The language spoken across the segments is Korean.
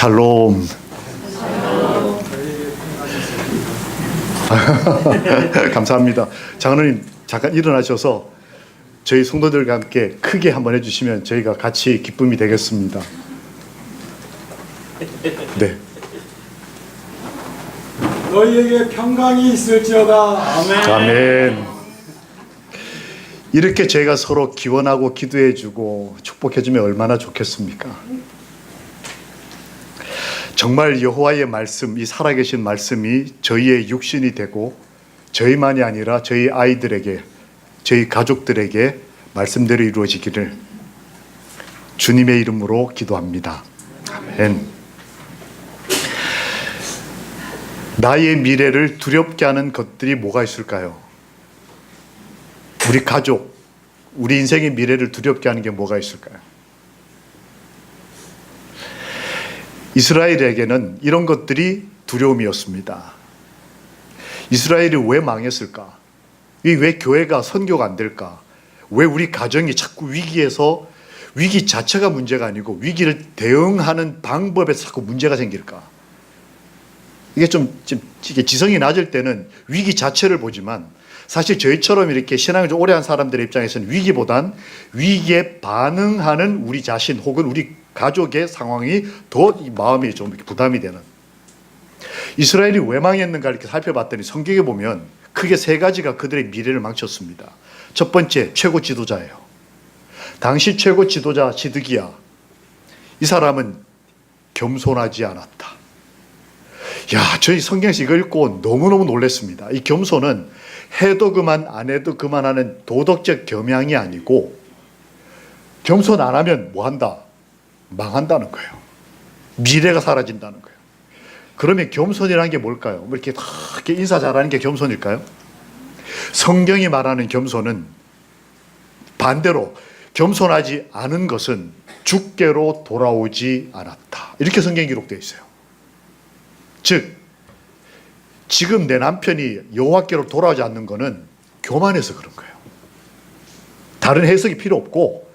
샬롬. 감사합니다. 장로님 잠깐 일어나셔서 저희 성도들과 함께 크게 한번 해주시면 저희가 같이 기쁨이 되겠습니다. 네. 너희에게 평강이 있을지어다. 아멘. 아멘. 이렇게 저희가 서로 기원하고 기도해주고 축복해주면 얼마나 좋겠습니까? 정말 여호와의 말씀, 이 살아계신 말씀이 저희의 육신이 되고 저희만이 아니라 저희 아이들에게, 저희 가족들에게 말씀대로 이루어지기를 주님의 이름으로 기도합니다. 아멘. 나의 미래를 두렵게 하는 것들이 뭐가 있을까요? 우리 가족, 우리 인생의 미래를 두렵게 하는 게 뭐가 있을까요? 이스라엘에게는 이런 것들이 두려움이었습니다. 이스라엘이 왜 망했을까? 왜 교회가 선교가 안 될까? 왜 우리 가정이 자꾸 위기에서 위기 자체가 문제가 아니고 위기를 대응하는 방법에서 자꾸 문제가 생길까? 이게 이게 지성이 낮을 때는 위기 자체를 보지만 사실 저희처럼 이렇게 신앙을 좀 오래 한 사람들의 입장에서는 위기보단 위기에 반응하는 우리 자신 혹은 우리 가족의 상황이 더 마음이 좀 부담이 되는. 이스라엘이 왜 망했는가 이렇게 살펴봤더니 성경에 보면 크게 세 가지가 그들의 미래를 망쳤습니다. 첫 번째, 최고 지도자예요. 당시 최고 지도자 시드기야. 이 사람은 겸손하지 않았다. 저희 성경에서 이거 읽고 너무너무 놀랐습니다. 이 겸손은 해도 그만 안 해도 그만하는 도덕적 겸양이 아니고 겸손 안 하면 뭐 한다? 망한다는 거예요. 미래가 사라진다는 거예요. 그러면 겸손이라는 게 뭘까요? 이렇게 인사 잘하는 게 겸손일까요? 성경이 말하는 겸손은 반대로 겸손하지 않은 것은 주께로 돌아오지 않았다. 이렇게 성경에 기록되어 있어요. 즉 지금 내 남편이 여호와께로 돌아오지 않는 것은 교만해서 그런 거예요. 다른 해석이 필요 없고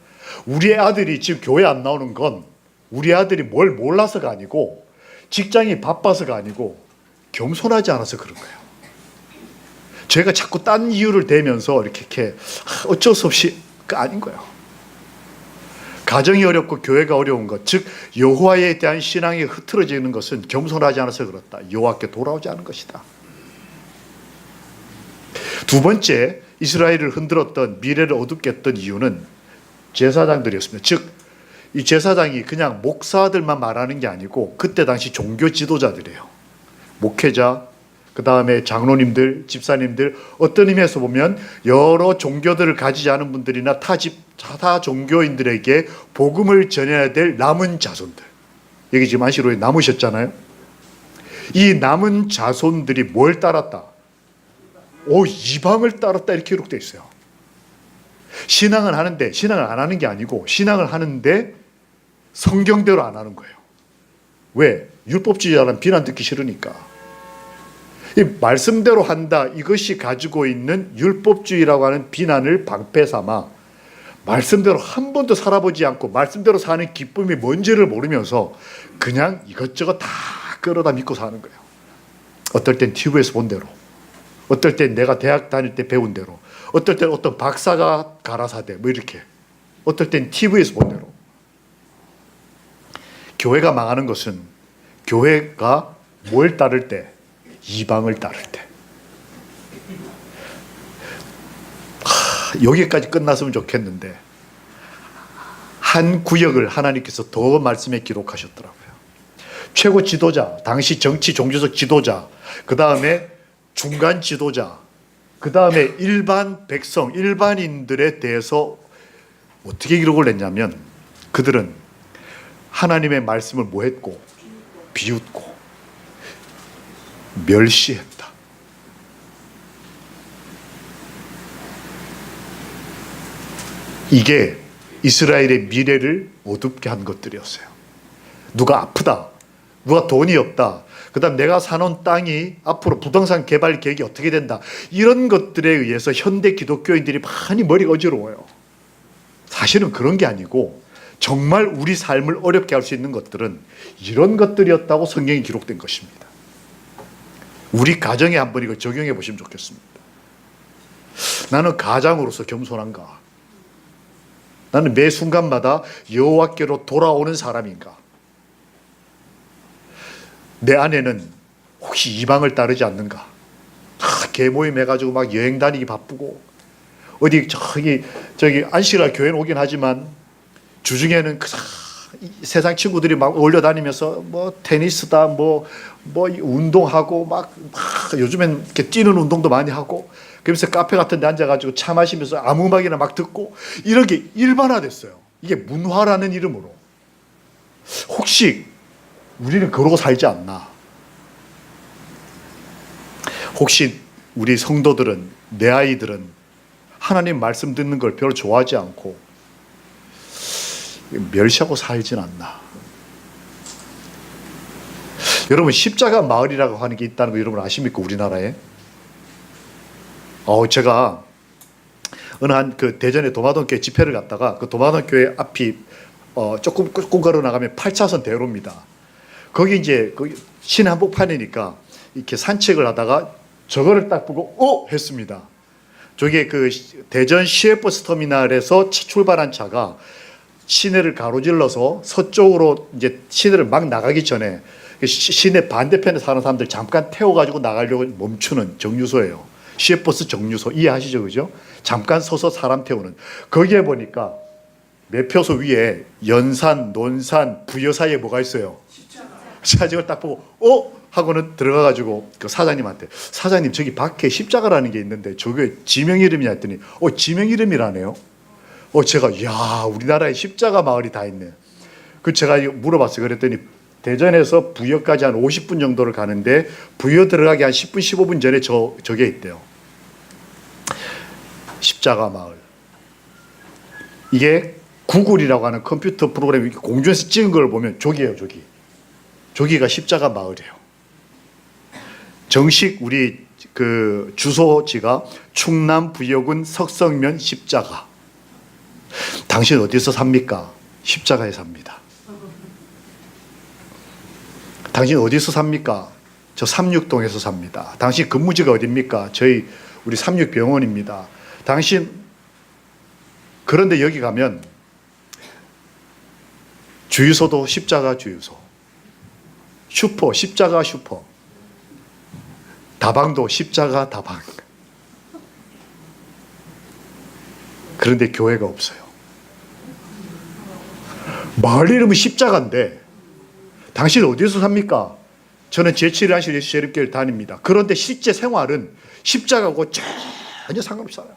우리 아들이 지금 교회 안 나오는 건 우리 아들이 뭘 몰라서가 아니고 직장이 바빠서가 아니고 겸손하지 않아서 그런 거예요. 제가 자꾸 딴 이유를 대면서 이렇게 어쩔 수 없이 아닌 거예요. 가정이 어렵고 교회가 어려운 것, 즉 여호와에 대한 신앙이 흐트러지는 것은 겸손하지 않아서 그렇다. 여호와께 돌아오지 않은 것이다. 두 번째, 이스라엘을 흔들었던 미래를 어둡게 했던 이유는 제사장들이었습니다. 즉 이 제사장이 그냥 목사들만 말하는 게 아니고 그때 당시 종교 지도자들이에요. 목회자, 그 다음에 장로님들, 집사님들, 어떤 의미에서 보면 여러 종교들을 가지지 않은 분들이나 타 종교인들에게 복음을 전해야 될 남은 자손들. 여기 지금 안시로에 남으셨잖아요. 이 남은 자손들이 뭘 따랐다? 이방을 따랐다 이렇게 기록되어 있어요. 신앙을 하는데 신앙을 안 하는 게 아니고 신앙을 하는데 성경대로 안 하는 거예요. 왜? 율법주의자라는 비난 듣기 싫으니까. 이 말씀대로 한다, 이것이 가지고 있는 율법주의라고 하는 비난을 방패 삼아 말씀대로 한 번도 살아보지 않고 말씀대로 사는 기쁨이 뭔지를 모르면서 그냥 이것저것 다 끌어다 믿고 사는 거예요. 어떨 땐 TV에서 본 대로, 어떨 땐 내가 대학 다닐 때 배운 대로, 어떨 땐 어떤 박사가 가라사대 뭐 이렇게, 어떨 땐 TV에서 본 대로. 교회가 망하는 것은 교회가 뭘 따를 때? 이방을 따를 때. 여기까지 끝났으면 좋겠는데 한 구역을 하나님께서 더 말씀에 기록하셨더라고요. 최고 지도자, 당시 정치 종교적 지도자, 그 다음에 중간 지도자, 그 다음에 일반 백성, 일반인들에 대해서 어떻게 기록을 냈냐면 그들은 하나님의 말씀을 뭐 했고? 비웃고 멸시했다. 이게 이스라엘의 미래를 어둡게 한 것들이었어요. 누가 아프다, 누가 돈이 없다, 그 다음 내가 사놓은 땅이 앞으로 부동산 개발 계획이 어떻게 된다, 이런 것들에 의해서 현대 기독교인들이 많이 머리가 어지러워요. 사실은 그런 게 아니고 정말 우리 삶을 어렵게 할 수 있는 것들은 이런 것들이었다고 성경에 기록된 것입니다. 우리 가정에 한번 이거 적용해 보시면 좋겠습니다. 나는 가장으로서 겸손한가? 나는 매 순간마다 여호와께로 돌아오는 사람인가? 내 아내는 혹시 이방을 따르지 않는가? 개모임 해가지고 막 여행 다니기 바쁘고 어디 저기 안식일 교회는 오긴 하지만 주중에는 세상 친구들이 막 어울려 다니면서 뭐 테니스다 뭐 운동하고 막 요즘엔 이렇게 뛰는 운동도 많이 하고 그러면서 카페 같은 데 앉아가지고 차 마시면서 아무 음악이나 막 듣고 이런 게 일반화됐어요. 이게 문화라는 이름으로. 혹시 우리는 그러고 살지 않나? 혹시 우리 성도들은, 내 아이들은 하나님 말씀 듣는 걸 별로 좋아하지 않고 멸시하고 살진 않나? 여러분, 십자가 마을이라고 하는 게 있다는 거 여러분 아십니까? 우리나라에? 제가 어느 한 그 대전의 도마동교회 집회를 갔다가 그 도마동교회 앞이 조금 걸어 나가면 8차선 대로입니다. 거기 이제 그 시내 한복판이니까 이렇게 산책을 하다가 저거를 딱 보고 했습니다. 저게 그 대전 시외버스 터미널에서 출발한 차가 시내를 가로질러서 서쪽으로 이제 시내를 막 나가기 전에 시내 반대편에 사는 사람들 잠깐 태워가지고 나가려고 멈추는 정류소예요. 시외버스 정류소 이해하시죠, 그죠? 잠깐 서서 사람 태우는. 거기에 보니까 매표소 위에 연산, 논산, 부여 사이에 뭐가 있어요? 사진을 딱 보고 하고는 들어가가지고 그 사장님한테 사장님 저기 밖에 십자가라는 게 있는데 저게 지명 이름이냐 했더니 지명 이름이라네요. 제가 야 우리나라에 십자가 마을이 다 있네. 그 제가 물어봤어요. 그랬더니 대전에서 부여까지 한 50분 정도를 가는데 부여 들어가기 한 10분 15분 전에 저게 있대요. 십자가 마을. 이게 구글이라고 하는 컴퓨터 프로그램 공중에서 찍은 걸 보면 저기예요. 저기가 십자가 마을이에요. 정식 우리 그 주소지가 충남 부여군 석성면 십자가. 당신 어디서 sab니까? 십자가에 삽니다. 당신 어디서 삽니까? 저 삼육동에서 삽니다. 당신 근무지가 어디입니까? 우리 삼육병원입니다. 당신 그런데 여기 가면 주유소도 십자가 주유소, 슈퍼 십자가 슈퍼, 다방도 십자가 다방. 그런데 교회가 없어요. 마을 이름은 십자가인데 당신 어디서 삽니까? 저는 제7일 예수 재림교회를 다닙니다. 그런데 실제 생활은 십자가하고 전혀 상관없이 살아요.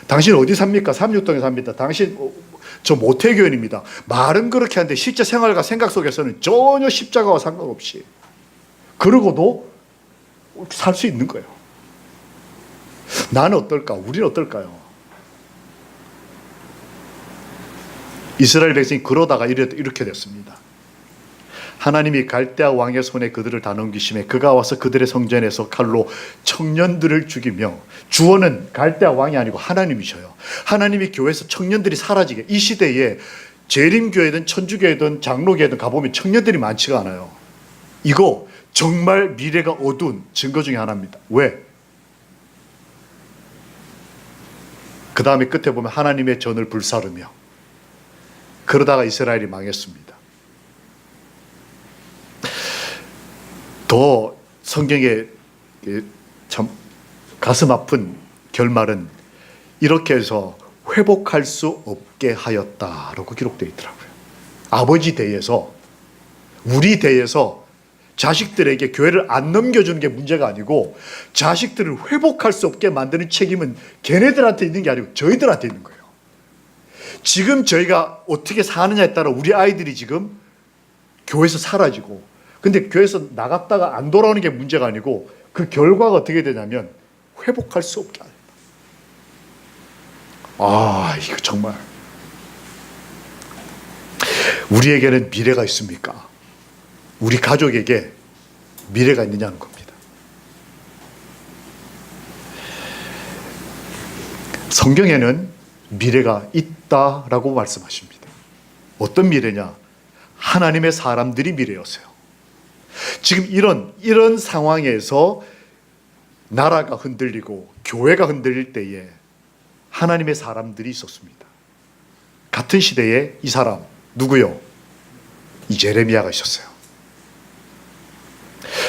당신 어디 삽니까? 삼육동에 삽니다. 당신 저 모태교인입니다. 말은 그렇게 하는데 실제 생활과 생각 속에서는 전혀 십자가와 상관없이 그러고도 살 수 있는 거예요. 나는 어떨까? 우리는 어떨까요? 이스라엘 백성이 그러다가 이렇게 됐습니다. 하나님이 갈대아 왕의 손에 그들을 다 넘기심에 그가 와서 그들의 성전에서 칼로 청년들을 죽이며, 주어는 갈대아 왕이 아니고 하나님이셔요. 하나님이 교회에서 청년들이 사라지게, 이 시대에 재림교회든 천주교회든 장로교회든 가보면 청년들이 많지가 않아요. 이거 정말 미래가 어두운 증거 중에 하나입니다. 왜? 그 다음에 끝에 보면 하나님의 전을 불사르며, 그러다가 이스라엘이 망했습니다. 더 성경에 참 가슴 아픈 결말은 이렇게 해서 회복할 수 없게 하였다라고 기록되어 있더라고요. 아버지 대에서, 우리 대에서 자식들에게 교회를 안 넘겨주는 게 문제가 아니고 자식들을 회복할 수 없게 만드는 책임은 걔네들한테 있는 게 아니고 저희들한테 있는 거예요. 지금 저희가 어떻게 사느냐에 따라 우리 아이들이 지금 교회에서 사라지고, 근데 교회에서 나갔다가 안 돌아오는 게 문제가 아니고 그 결과가 어떻게 되냐면 회복할 수 없게 합니다. 이거 정말 우리에게는 미래가 있습니까? 우리 가족에게 미래가 있느냐는 겁니다. 성경에는 미래가 있다라고 말씀하십니다. 어떤 미래냐? 하나님의 사람들이 미래였어요. 지금 이런 상황에서 나라가 흔들리고 교회가 흔들릴 때에 하나님의 사람들이 있었습니다. 같은 시대에 이 사람 누구요? 이 예레미야가 있었어요.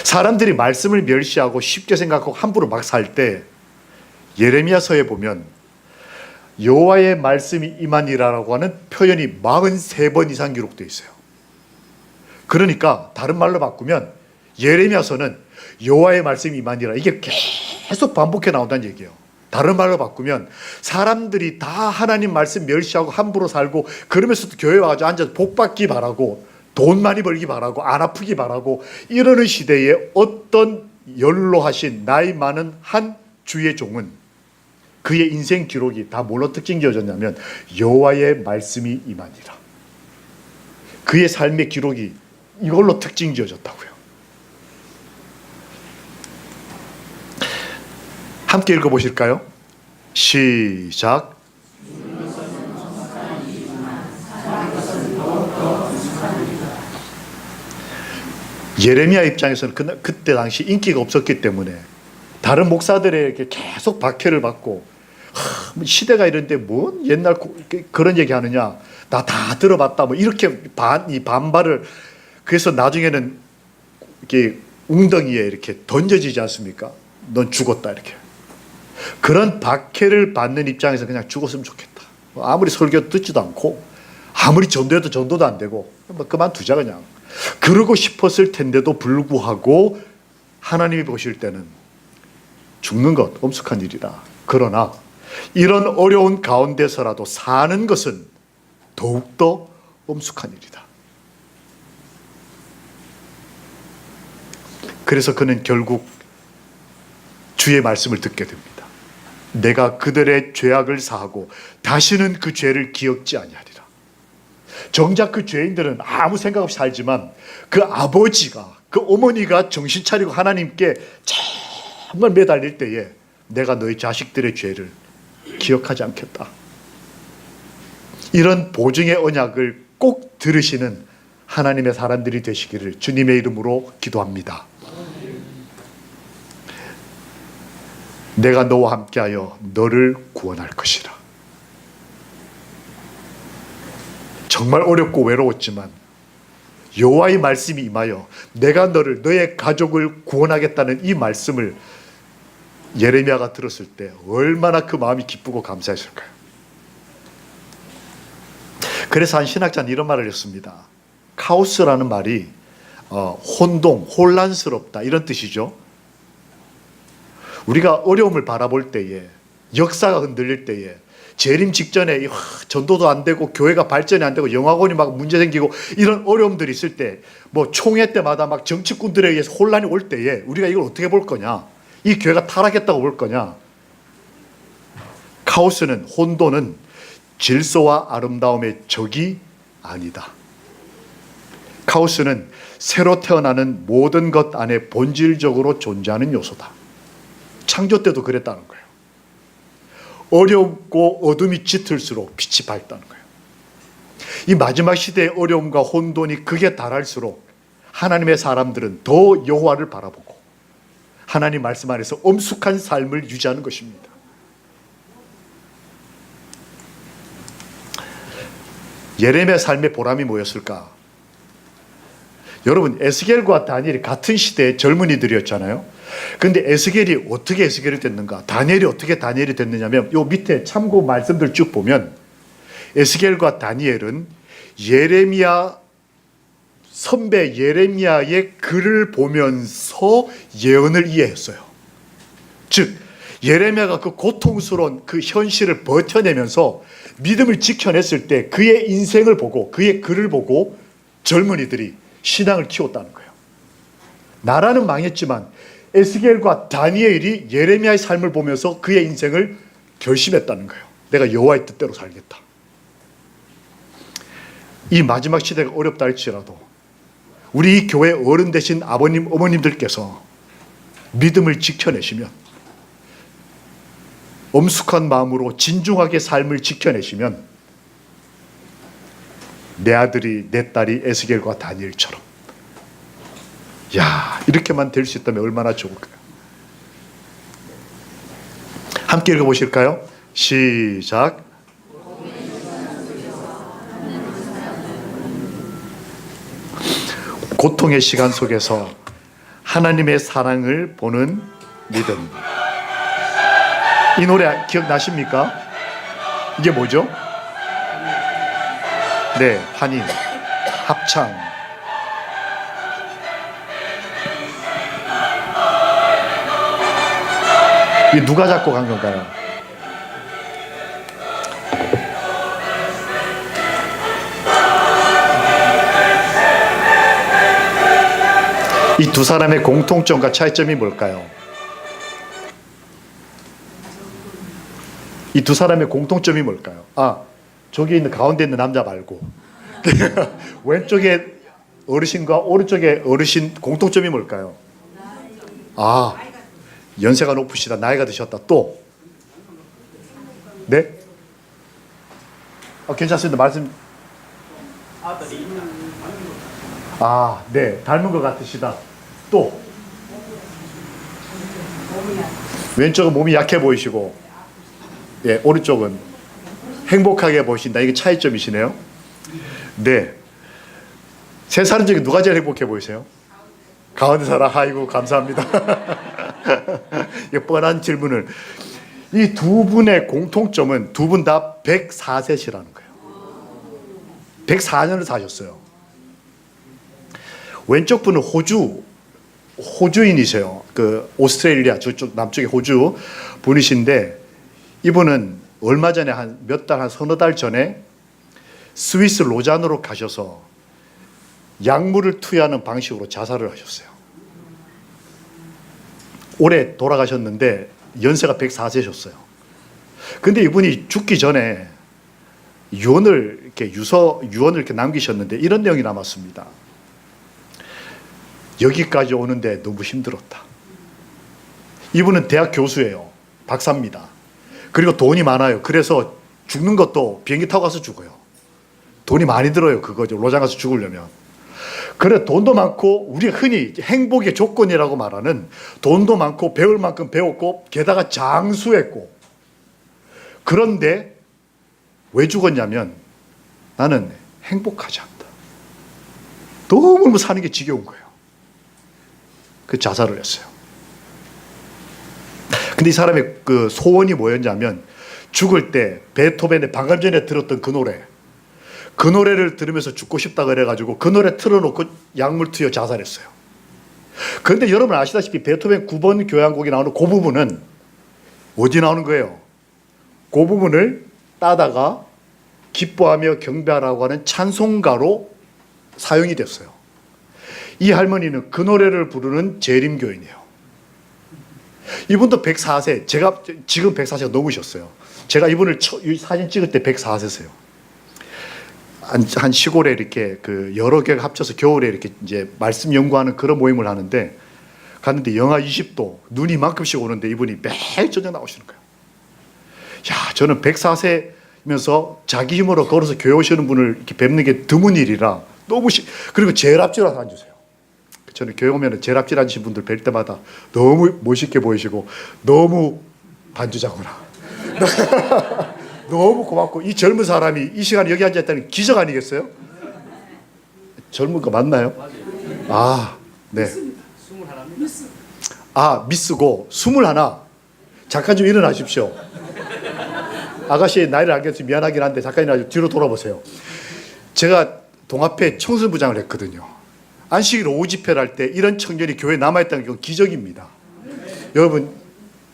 사람들이 말씀을 멸시하고 쉽게 생각하고 함부로 막 살 때 예레미야서에 보면 여호와의 말씀이 임하니라라고 하는 표현이 43번 이상 기록되어 있어요. 그러니까 다른 말로 바꾸면 예레미야서는 여호와의 말씀이 임하니라, 이게 계속 반복해 나온다는 얘기예요. 다른 말로 바꾸면 사람들이 다 하나님 말씀 멸시하고 함부로 살고 그러면서도 교회 와가지고 앉아서 복 받기 바라고 돈 많이 벌기 바라고 안 아프기 바라고 이러는 시대에 어떤 연로하신 나이 많은 한 주의 종은 그의 인생 기록이 다 뭘로 특징 지어졌냐면 여호와의 말씀이 임하니라. 그의 삶의 기록이 이걸로 특징 지어졌다고요. 함께 읽어보실까요? 시작. 예레미야 입장에서는 그때 당시 인기가 없었기 때문에 다른 목사들에게 계속 박해를 받고, 시대가 이런데 뭔 옛날 그런 얘기 하느냐, 나 다 들어봤다, 뭐 이렇게 반발을, 그래서 나중에는 이렇게 웅덩이에 이렇게 던져지지 않습니까? 넌 죽었다, 이렇게. 그런 박해를 받는 입장에서 그냥 죽었으면 좋겠다. 아무리 설교 듣지도 않고 아무리 전도해도 전도도 안 되고 뭐 그만두자 그냥. 그러고 싶었을 텐데도 불구하고 하나님이 보실 때는 죽는 것 엄숙한 일이다. 그러나 이런 어려운 가운데서라도 사는 것은 더욱더 엄숙한 일이다. 그래서 그는 결국 주의 말씀을 듣게 됩니다. 내가 그들의 죄악을 사하고 다시는 그 죄를 기억지 아니하리라. 정작 그 죄인들은 아무 생각 없이 살지만 그 아버지가, 그 어머니가 정신 차리고 하나님께 정말 매달릴 때에 내가 너희 자식들의 죄를 기억하지 않겠다. 이런 보증의 언약을 꼭 들으시는 하나님의 사람들이 되시기를 주님의 이름으로 기도합니다. 내가 너와 함께하여 너를 구원할 것이라. 정말 어렵고 외로웠지만 여호와의 말씀이 임하여 내가 너를, 너의 가족을 구원하겠다는 이 말씀을 예레미야가 들었을 때 얼마나 그 마음이 기쁘고 감사했을까요? 그래서 한 신학자는 이런 말을 했습니다. 카오스라는 말이 혼동, 혼란스럽다 이런 뜻이죠. 우리가 어려움을 바라볼 때에, 역사가 흔들릴 때에, 재림 직전에 전도도 안 되고 교회가 발전이 안 되고 영화관이 막 문제 생기고 이런 어려움들이 있을 때, 뭐 총회 때마다 막 정치꾼들에 의해서 혼란이 올 때에 우리가 이걸 어떻게 볼 거냐? 이 교회가 타락했다고 볼 거냐? 카오스는, 혼돈은 질서와 아름다움의 적이 아니다. 카오스는 새로 태어나는 모든 것 안에 본질적으로 존재하는 요소다. 창조 때도 그랬다는 거예요. 어렵고 어둠이 짙을수록 빛이 밝다는 거예요. 이 마지막 시대의 어려움과 혼돈이 극에 달할수록 하나님의 사람들은 더 여호와를 바라보고 하나님 말씀 안에서 엄숙한 삶을 유지하는 것입니다. 예레미야 삶의 보람이 뭐였을까? 여러분, 에스겔과 다니엘이 같은 시대의 젊은이들이었잖아요. 그런데 에스겔이 어떻게 에스겔이 됐는가? 다니엘이 어떻게 다니엘이 됐느냐면 요 밑에 참고 말씀들 쭉 보면 에스겔과 다니엘은 예레미야 선배 예레미야의 글을 보면서 예언을 이해했어요. 즉 예레미야가 그 고통스러운 그 현실을 버텨내면서 믿음을 지켜냈을 때 그의 인생을 보고 그의 글을 보고 젊은이들이 신앙을 키웠다는 거예요. 나라는 망했지만 에스겔과 다니엘이 예레미야의 삶을 보면서 그의 인생을 결심했다는 거예요. 내가 여호와의 뜻대로 살겠다. 이 마지막 시대가 어렵다 할지라도 우리 교회 어른 되신 아버님, 어머님들께서 믿음을 지켜내시면 엄숙한 마음으로 진중하게 삶을 지켜내시면 내 아들이 내 딸이 에스겔과 다니엘처럼 야 이렇게만 될 수 있다면 얼마나 좋을까요? 함께 읽어보실까요? 시작. 고통의 시간 속에서 하나님의 사랑을 보는 믿음. 이 노래 기억나십니까? 이게 뭐죠? 네, 환희, 합창. 이 누가 작곡한 건가요? 이 두 사람의 공통점과 차이점이 뭘까요? 이 두 사람의 공통점이 뭘까요? 아, 저기 있는 가운데 있는 남자 말고 왼쪽에 어르신과 오른쪽에 어르신 공통점이 뭘까요? 아, 연세가 높으시다, 나이가 드셨다. 또 네? 괜찮습니다. 말씀. 아, 네, 닮은 것 같으시다. 또 왼쪽은 몸이 약해 보이시고, 예, 오른쪽은 행복하게 보신다. 이게 차이점이시네요. 네, 세 사람 중에 누가 제일 행복해 보이세요? 가운데 사람. 아이고 감사합니다. 이 뻔한 질문을. 이 두 분의 공통점은 두 분 다 104세시라는 거예요. 104년을 사셨어요. 왼쪽 분은 호주인이세요. 그 오스트레일리아 저쪽 남쪽의 호주 분이신데, 이분은 얼마 전에 한 몇 달, 한 서너 달 전에 스위스 로잔으로 가셔서 약물을 투여하는 방식으로 자살을 하셨어요. 올해 돌아가셨는데 연세가 104세셨어요. 근데 이분이 죽기 전에 유언을 이렇게 남기셨는데 이런 내용이 남았습니다. 여기까지 오는데 너무 힘들었다. 이분은 대학 교수예요. 박사입니다. 그리고 돈이 많아요. 그래서 죽는 것도 비행기 타고 가서 죽어요. 돈이 많이 들어요. 그거죠. 로장 가서 죽으려면. 그래, 돈도 많고, 우리가 흔히 행복의 조건이라고 말하는 돈도 많고, 배울 만큼 배웠고, 게다가 장수했고. 그런데 왜 죽었냐면 나는 행복하지 않다. 너무 사는 게 지겨운 거예요. 그 자살을 했어요. 근데 이 사람의 그 소원이 뭐였냐면, 죽을 때 베토벤의 방금 전에 들었던 그 노래를 들으면서 죽고 싶다 그래가지고 그 노래 틀어놓고 약물 투여 자살했어요. 그런데 여러분 아시다시피 베토벤 9번 교향곡이 나오는 그 부분은 어디 나오는 거예요? 그 부분을 따다가 기뻐하며 경배하라고 하는 찬송가로 사용이 됐어요. 이 할머니는 그 노래를 부르는 재림교인이에요. 이분도 104세, 제가 지금 104세가 넘으셨어요. 제가 이분을 사진 찍을 때 104세세요. 한 시골에 이렇게 그 여러 개가 합쳐서 겨울에 이렇게 이제 말씀 연구하는 그런 모임을 하는데, 갔는데 영하 20도, 눈이 이만큼씩 오는데 이분이 매일 저녁 나오시는 거예요. 야, 저는 104세면서 자기 힘으로 걸어서 교회 오시는 분을 이렇게 뵙는 게 드문 일이라 너무 그리고 제일 앞줄 와서 앉으세요. 저는 교회 오면 제일 앞줄 앉으신 분들 뵐 때마다 너무 멋있게 보이시고 너무 반주자구나. 너무 고맙고, 이 젊은 사람이 이 시간에 여기 앉아있다는 기적 아니겠어요? 젊은 거 맞나요? 아, 네. 아, 미스고 21. 잠깐 좀 일어나십시오. 아가씨의 나이를 알겠어서 미안하긴 한데 잠깐 일어나서 뒤로 돌아보세요. 제가 동아패 청소부장을 했거든요. 안식일 오후 집회를 할 때 이런 청년이 교회에 남아있다는 건 기적입니다. 여러분,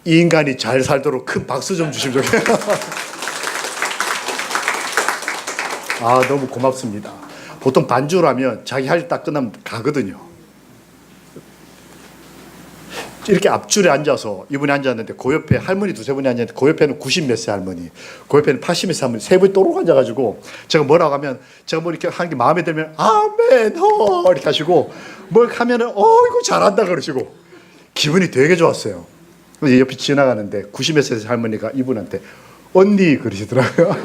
이 인간이 잘 살도록 큰 박수 좀 주시면 좋겠어요. 아, 너무 고맙습니다. 보통 반주라면 자기 할 일 딱 끝나면 가거든요. 이렇게 앞줄에 앉아서 이분이 앉았는데 그 옆에 할머니 두세 분이 앉았는데 그 옆에는 90 몇 세 할머니, 그 옆에는 80 몇 세 할머니, 세 분이 또록 앉아가지고 제가 뭐라고 하면, 제가 뭐 이렇게 하는 게 마음에 들면 아멘 호 이렇게 하시고, 뭘 하면은 이거 잘한다 그러시고 기분이 되게 좋았어요. 그래서 옆에 지나가는데 90몇 세 할머니가 이분한테 언니 그러시더라고요.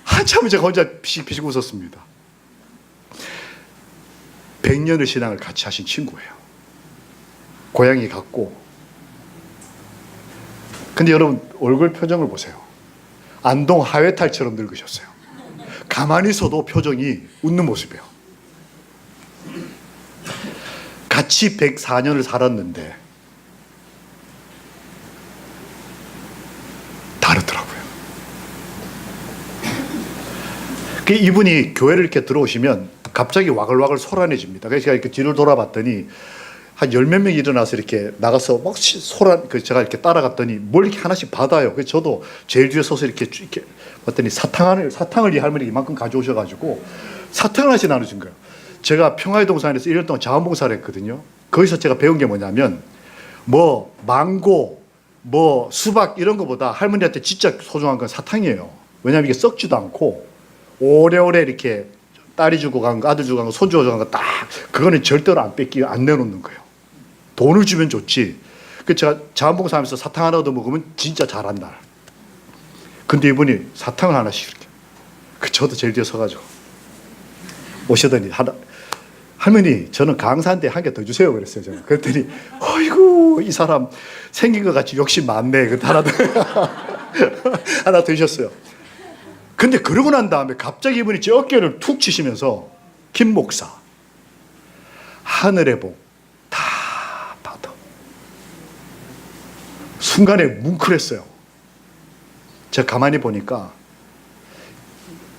한참 제가 혼자 피식 웃었습니다. 100년의 신앙을 같이 하신 친구예요. 고향이 같고. 근데 여러분 얼굴 표정을 보세요. 안동 하회탈처럼 늙으셨어요. 가만히 있어도 표정이 웃는 모습이에요. 같이 104년을 살았는데 다르더라고요. 이분이 교회를 이렇게 들어오시면 갑자기 와글와글 소란해집니다. 그래서 제가 이렇게 뒤를 돌아봤더니 한 10몇 명이 일어나서 이렇게 나가서 막 제가 이렇게 따라갔더니 뭘 이렇게 하나씩 받아요. 그래서 저도 제일 뒤에 서서 이렇게 봤더니 사탕을 이 할머니가 이만큼 가져오셔가지고 사탕을 하나씩 나눠준 거예요. 제가 평화의 동산에서 1년 동안 자원봉사를 했거든요. 거기서 제가 배운 게 뭐냐면 뭐 망고, 뭐 수박 이런 거보다 할머니한테 진짜 소중한 건 사탕이에요. 왜냐하면 이게 썩지도 않고 오래오래 이렇게 딸이 주고 간 거, 아들 주고 간 거, 손주 주고 간 거 딱 그거는 절대로 안 뺏기고 안 내놓는 거예요. 돈을 주면 좋지. 그 제가 자원봉사하면서 사탕 하나 얻어 먹으면 진짜 잘한다. 근데 이분이 사탕을 하나씩 이렇게. 저도 제일 뒤에 서가지고 오시더니 할머니 저는 강사인데 한 개 더 주세요 그랬어요. 저는. 그랬더니 어이구 이 사람 생긴 것 같이 욕심 많네. 그 하나 더 하나 더 주셨어요. 근데 그러고 난 다음에 갑자기 이분이 제 어깨를 툭 치시면서 김 목사 하늘의 복 다 받아. 순간에 뭉클했어요. 제가 가만히 보니까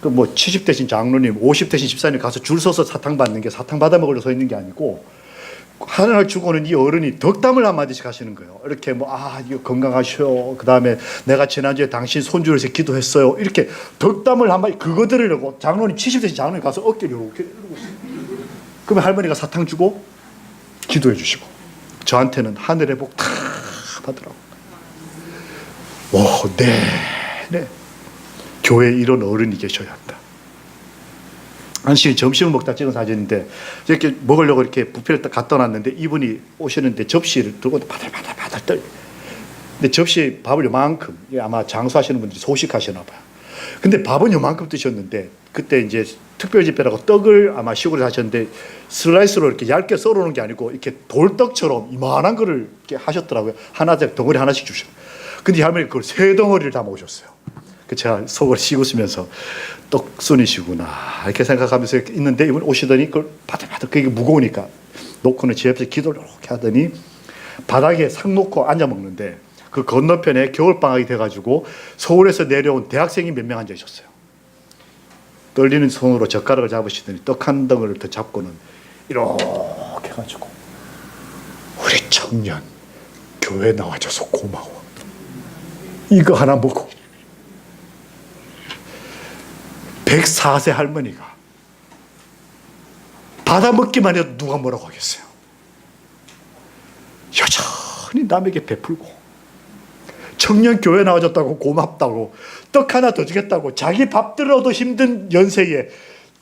그 뭐 70대신 장로님, 50대신 집사님 가서 줄 서서 사탕 받는 게 사탕 받아 먹으려 서 있는 게 아니고 하나를 주고는 이 어른이 덕담을 한마디씩 하시는 거예요. 이렇게 뭐 이거 건강하셔. 그 다음에 내가 지난주에 당신 손주를 위해서 기도했어요. 이렇게 덕담을 한마디 그거 들으려고 장로님 70대신 장로님 가서 어깨를 이렇게 이러고 있어요. 그러면 할머니가 사탕 주고 기도해 주시고 저한테는 하늘의 복 다 받으라고. 네. 교회에 이런 어른이 계셔야 한다. 한식 점심을 먹다 찍은 사진인데 이렇게 먹으려고 이렇게 뷔페를 딱 갖다 놨는데 이분이 오시는데 접시를 들고 바들바들 떨려. 근데 접시 밥을 요만큼 아마 장수하시는 분들이 소식하시나 봐요. 근데 밥은 요만큼 드셨는데 그때 이제 특별 집회라고 떡을 아마 시골에 하셨는데 슬라이스로 이렇게 얇게 썰어놓은 게 아니고 이렇게 돌떡처럼 이만한 거를 이렇게 하셨더라고요. 하나씩 덩어리 하나씩 주셔. 근데 이 할머니 그걸 세 덩어리를 다 모으셨어요. 제가 속을 씌우시면서 떡순이시구나 이렇게 생각하면서 있는데 이분 오시더니 그걸 바들바들 그게 무거우니까 놓고는 제 옆에서 기도를 이렇게 하더니 바닥에 상 놓고 앉아 먹는데 그 건너편에 겨울방학이 돼가지고 서울에서 내려온 대학생이 몇 명 앉아 있었어요. 떨리는 손으로 젓가락을 잡으시더니 떡 한 덩어리를 더 잡고는 이렇게 해가지고 우리 청년 교회 나와줘서 고마워. 이거 하나 먹고 104세 할머니가 받아먹기만 해도 누가 뭐라고 하겠어요. 여전히 남에게 베풀고 청년 교회 나와줬다고 고맙다고 떡 하나 더 주겠다고 자기 밥 들어도 힘든 연세에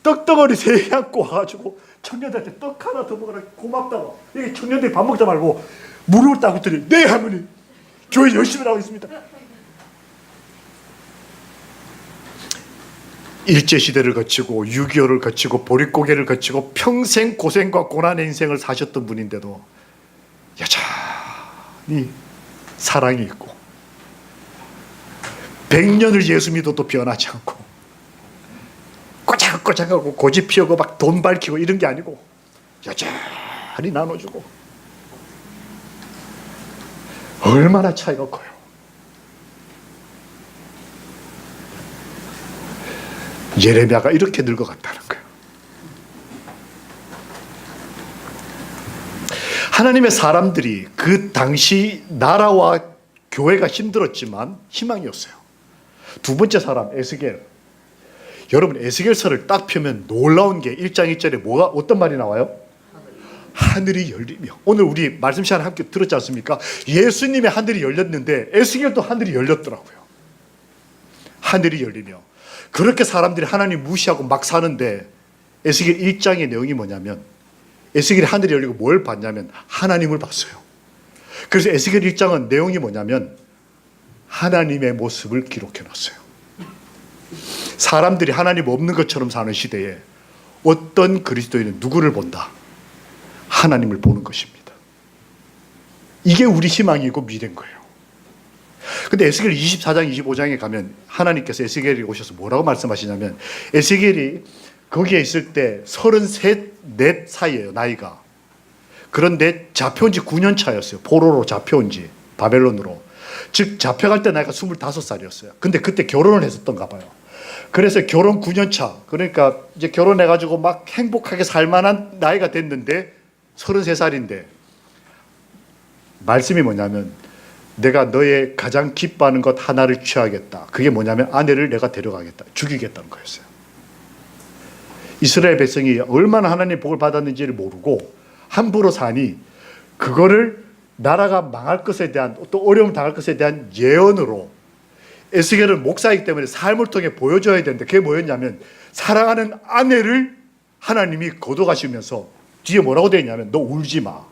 떡덩어리 세 개 안고 와가지고 청년들한테 떡 하나 더 먹으라 고맙다고. 이게 청년들이 밥 먹자 말고 무릎을 따고 있더니 네 할머니 교회 열심히 나오고 있습니다. 일제시대를 거치고 6.25를 거치고 보릿고개를 거치고 평생 고생과 고난의 인생을 사셨던 분인데도 여전히 사랑이 있고 100년을 예수 믿어도 변하지 않고 꼬장꼬장하고 고집 피우고 막 돈 밝히고 이런 게 아니고 여전히 나눠주고 얼마나 차이가 커요. 예레미야가 이렇게 늙어갔다는 거예요. 하나님의 사람들이 그 당시 나라와 교회가 힘들었지만 희망이었어요. 두 번째 사람 에스겔. 여러분 에스겔서를 딱 펴면 놀라운 게 1장 1절에 어떤 말이 나와요? 하늘이 열리며. 오늘 우리 말씀 시간에 함께 들었지 않습니까? 예수님의 하늘이 열렸는데 에스겔도 하늘이 열렸더라고요. 하늘이 열리며. 그렇게 사람들이 하나님 무시하고 막 사는데 에스겔 1장의 내용이 뭐냐면 에스겔이 하늘이 열리고 뭘 봤냐면 하나님을 봤어요. 그래서 에스겔 1장은 내용이 뭐냐면 하나님의 모습을 기록해 놨어요. 사람들이 하나님 없는 것처럼 사는 시대에 어떤 그리스도인은 누구를 본다? 하나님을 보는 것입니다. 이게 우리 희망이고 미래인 거예요. 근데 에스겔 24장 25장에 가면 하나님께서 에스겔이 오셔서 뭐라고 말씀하시냐면, 에스겔이 거기에 있을 때 33, 4 사이예요, 나이가. 그런데 잡혀온 지 9년 차였어요. 포로로 잡혀온 지, 바벨론으로. 즉 잡혀갈 때 나이가 25살이었어요. 근데 그때 결혼을 했었던가 봐요. 그래서 결혼 9년 차, 그러니까 이제 결혼해가지고 막 행복하게 살만한 나이가 됐는데 33살인데 말씀이 뭐냐면, 내가 너의 가장 기뻐하는 것 하나를 취하겠다. 그게 뭐냐면 아내를 내가 데려가겠다. 죽이겠다는 거였어요. 이스라엘 백성이 얼마나 하나님의 복을 받았는지를 모르고 함부로 사니 그거를 나라가 망할 것에 대한, 또 어려움 당할 것에 대한 예언으로 에스겔은 목사이기 때문에 삶을 통해 보여줘야 되는데, 그게 뭐였냐면 사랑하는 아내를 하나님이 거둬가시면서 뒤에 뭐라고 되어 있냐면, 너 울지 마.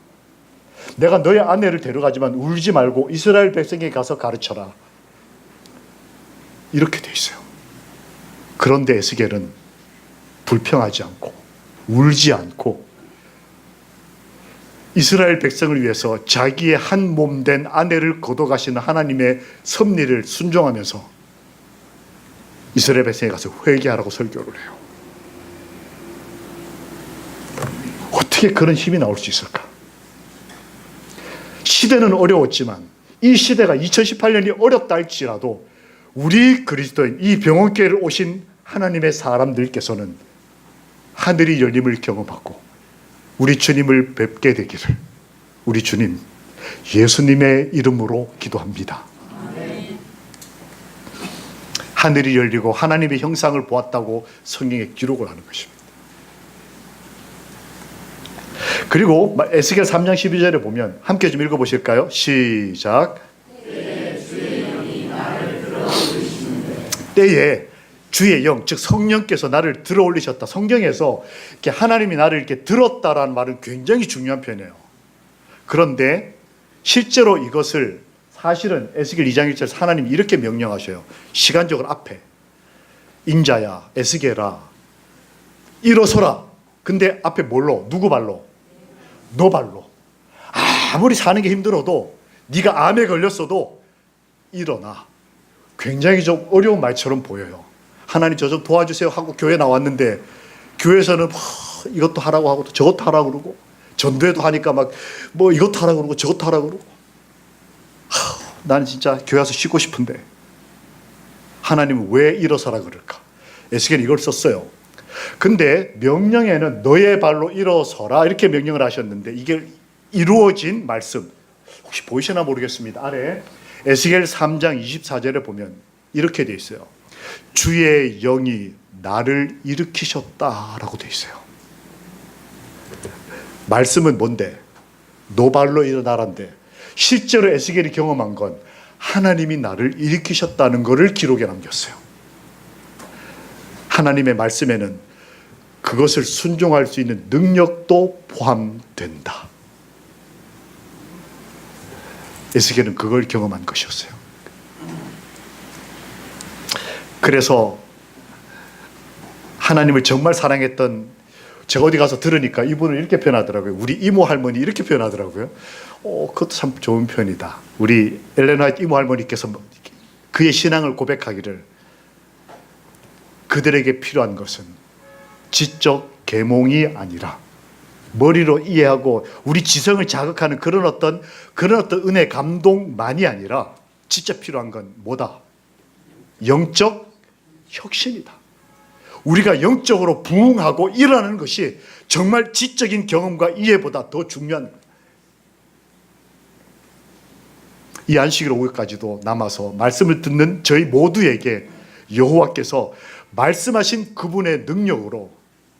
내가 너의 아내를 데려가지만 울지 말고 이스라엘 백성에게 가서 가르쳐라. 이렇게 돼 있어요. 그런데 에스겔은 불평하지 않고 울지 않고 이스라엘 백성을 위해서 자기의 한 몸 된 아내를 거둬가시는 하나님의 섭리를 순종하면서 이스라엘 백성에 가서 회개하라고 설교를 해요. 어떻게 그런 힘이 나올 수 있을까? 시대는 어려웠지만, 이 시대가 2018년이 어렵다 할지라도 우리 그리스도인, 이 병원교회를 오신 하나님의 사람들께서는 하늘이 열림을 경험하고 우리 주님을 뵙게 되기를 우리 주님 예수님의 이름으로 기도합니다. 하늘이 열리고 하나님의 형상을 보았다고 성경에 기록을 하는 것입니다. 그리고 에스겔 3장 12절에 보면 함께 좀 읽어보실까요? 시작. 때에 주의 영, 즉 성령께서 나를 들어 올리셨다. 성경에서 이렇게 하나님이 나를 이렇게 들었다라는 말은 굉장히 중요한 표현이에요. 그런데 실제로 이것을 사실은 에스겔 2장 1절에서 하나님이 이렇게 명령하셔요. 시간적으로 앞에 인자야 에스겔아 일어서라. 근데 앞에 뭘로? 누구 발로? 너 발로. 아무리 사는 게 힘들어도, 네가 암에 걸렸어도 일어나. 굉장히 좀 어려운 말처럼 보여요. 하나님 저 좀 도와주세요 하고 교회 나왔는데, 교회에서는 이것도 하라고 하고 저것도 하라고 그러고, 전도회도 하니까 막 뭐 이것도 하라고 그러고 저것도 하라고 그러고, 나는 진짜 교회 와서 쉬고 싶은데 하나님은 왜 일어서라 그럴까? 에스겔은 이걸 썼어요. 근데 명령에는 너의 발로 일어서라 이렇게 명령을 하셨는데, 이게 이루어진 말씀 혹시 보이시나 모르겠습니다. 아래 에스겔 3장 24절에 보면 이렇게 돼 있어요. 주의 영이 나를 일으키셨다라고 돼 있어요. 말씀은 뭔데? 너 발로 일어나란데, 실제로 에스겔이 경험한 건 하나님이 나를 일으키셨다는 것을 기록에 남겼어요. 하나님의 말씀에는 그것을 순종할 수 있는 능력도 포함된다. 에스겔은 그걸 경험한 것이었어요. 그래서 하나님을 정말 사랑했던, 제가 어디 가서 들으니까 이분을 이렇게 표현하더라고요. 우리 이모 할머니 이렇게 표현하더라고요. 그것도 참 좋은 표현이다. 우리 엘렌 화이트 이모 할머니께서 그의 신앙을 고백하기를, 그들에게 필요한 것은 지적 계몽이 아니라 머리로 이해하고 우리 지성을 자극하는 그런 어떤 은혜, 감동만이 아니라 진짜 필요한 건 뭐다? 영적 혁신이다. 우리가 영적으로 부흥하고 일어나는 것이 정말 지적인 경험과 이해보다 더 중요한 거예요. 이 안식일 오후까지도 남아서 말씀을 듣는 저희 모두에게 여호와께서 말씀하신 그분의 능력으로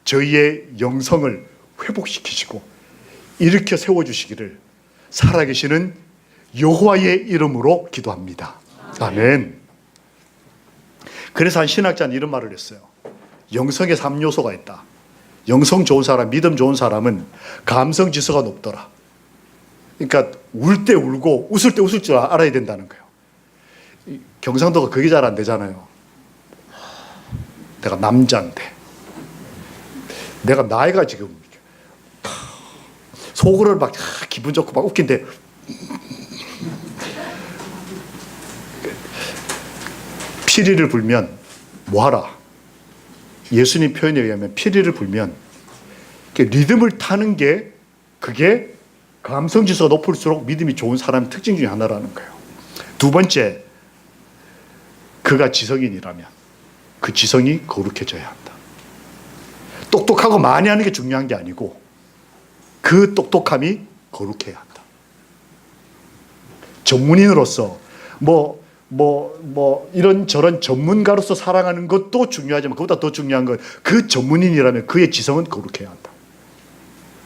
저희의 영성을 회복시키시고 일으켜 세워주시기를 살아계시는 여호와의 이름으로 기도합니다. 아멘. 그래서 한 신학자는 이런 말을 했어요. 영성에 3요소가 있다. 영성 좋은 사람, 믿음 좋은 사람은 감성 지수가 높더라. 그러니까 울 때 울고 웃을 때 웃을 줄 알아야 된다는 거예요. 경상도가 그게 잘 안 되잖아요. 내가 남자인데, 내가 나이가 지금 속으로 막 기분 좋고 막 웃긴데, 피리를 불면 뭐하라? 예수님 표현에 의하면 피리를 불면 리듬을 타는 게, 그게 감성 지수가 높을수록 믿음이 좋은 사람의 특징 중에 하나라는 거예요. 두 번째, 그가 지성인이라면 그 지성이 거룩해져야 한다. 똑똑하고 많이 하는 게 중요한 게 아니고 그 똑똑함이 거룩해야 한다. 전문인으로서 이런저런 전문가로서 살아가는 것도 중요하지만 그보다 더 중요한 건 그 전문인이라면 그의 지성은 거룩해야 한다.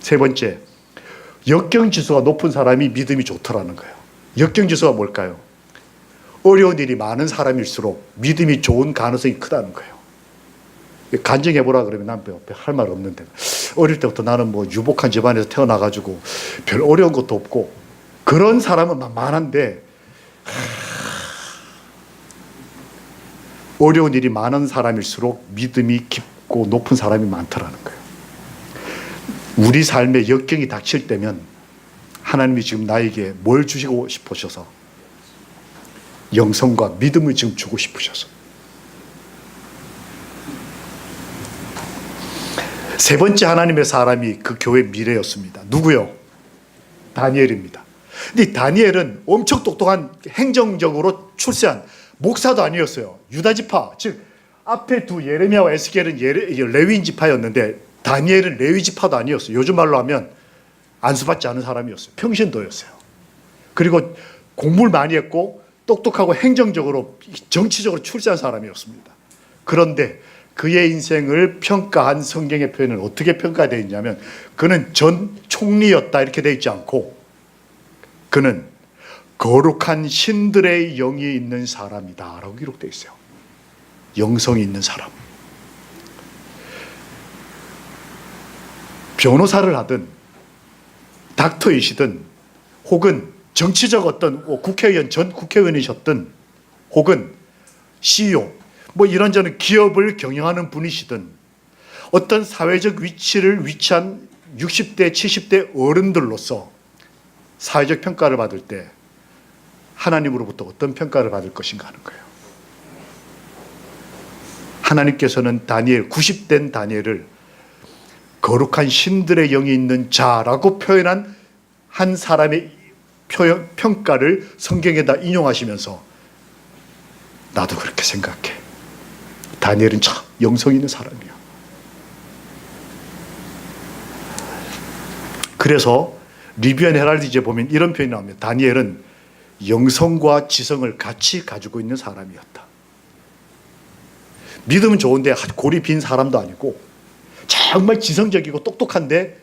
세 번째, 역경지수가 높은 사람이 믿음이 좋더라는 거예요. 역경지수가 뭘까요? 어려운 일이 많은 사람일수록 믿음이 좋은 가능성이 크다는 거예요. 간증해보라 그러면 난 할 말 없는데, 어릴 때부터 나는 유복한 집안에서 태어나가지고 별 어려운 것도 없고, 그런 사람은 많은데 어려운 일이 많은 사람일수록 믿음이 깊고 높은 사람이 많더라는 거예요. 우리 삶에 역경이 닥칠 때면 하나님이 지금 나에게 뭘 주시고 싶으셔서, 영성과 믿음을 지금 주고 싶으셔서. 세 번째 하나님의 사람이 그 교회 미래였습니다. 누구요? 다니엘입니다. 근데 다니엘은 엄청 똑똑한, 행정적으로 출세한 목사도 아니었어요. 유다지파, 즉 앞에 두 예레미야와 에스겔은 레위인 지파였는데 다니엘은 레위 지파도 아니었어요. 요즘 말로 하면 안수받지 않은 사람이었어요. 평신도였어요. 그리고 공부를 많이 했고 똑똑하고 행정적으로, 정치적으로 출세한 사람이었습니다. 그런데 그의 인생을 평가한 성경의 표현은 어떻게 평가되어 있냐면, 그는 전 총리였다 이렇게 되어 있지 않고, 그는 거룩한 신들의 영이 있는 사람이다 라고 기록되어 있어요. 영성이 있는 사람. 변호사를 하든 닥터이시든 혹은 정치적 어떤 국회의원, 전 국회의원이셨든 혹은 CEO, 이런저런 기업을 경영하는 분이시든 어떤 사회적 위치를 위치한 60대, 70대 어른들로서 사회적 평가를 받을 때 하나님으로부터 어떤 평가를 받을 것인가 하는 거예요. 하나님께서는 90된 다니엘을 거룩한 신들의 영이 있는 자라고 표현한 한 사람의 평가를 성경에다 인용하시면서 나도 그렇게 생각해. 다니엘은 참 영성 있는 사람이야. 그래서 리비안 헤랄디지에 보면 이런 표현이 나옵니다. 다니엘은 영성과 지성을 같이 가지고 있는 사람이었다. 믿음은 좋은데 골이 빈 사람도 아니고 정말 지성적이고 똑똑한데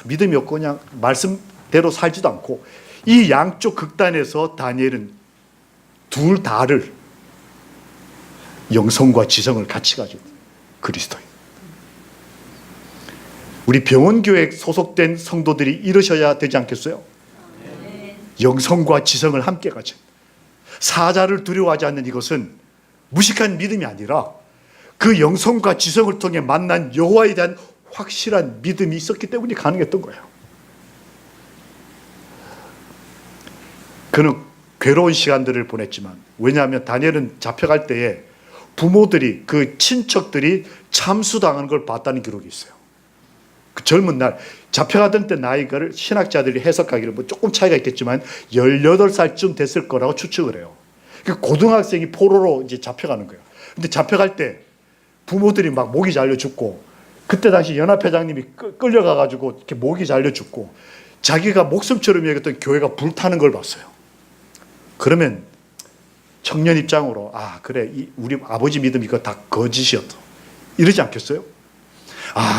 믿음이 없고 그냥 말씀대로 살지도 않고, 이 양쪽 극단에서 다니엘은 둘 다를, 영성과 지성을 같이 가지고 그리스도인. 우리 병원교회 소속된 성도들이 이러셔야 되지 않겠어요? 영성과 지성을 함께 가진, 사자를 두려워하지 않는 이것은 무식한 믿음이 아니라 그 영성과 지성을 통해 만난 여호와에 대한 확실한 믿음이 있었기 때문에 가능했던 거예요. 그는 괴로운 시간들을 보냈지만, 왜냐하면 다니엘은 잡혀갈 때에 부모들이, 그 친척들이 참수당하는 걸 봤다는 기록이 있어요. 그 젊은 날 잡혀가던 때 나이가를 신학자들이 해석하기를 조금 차이가 있겠지만 18살쯤 됐을 거라고 추측을 해요. 고등학생이 포로로 이제 잡혀가는 거예요. 근데 잡혀갈 때 부모들이 막 목이 잘려 죽고, 그때 당시 연합회장님이 끌려가가지고 이렇게 목이 잘려 죽고, 자기가 목숨처럼 여겼던 교회가 불타는 걸 봤어요. 그러면 청년 입장으로 그래, 우리 아버지 믿음 이거 다 거짓이었다 이러지 않겠어요?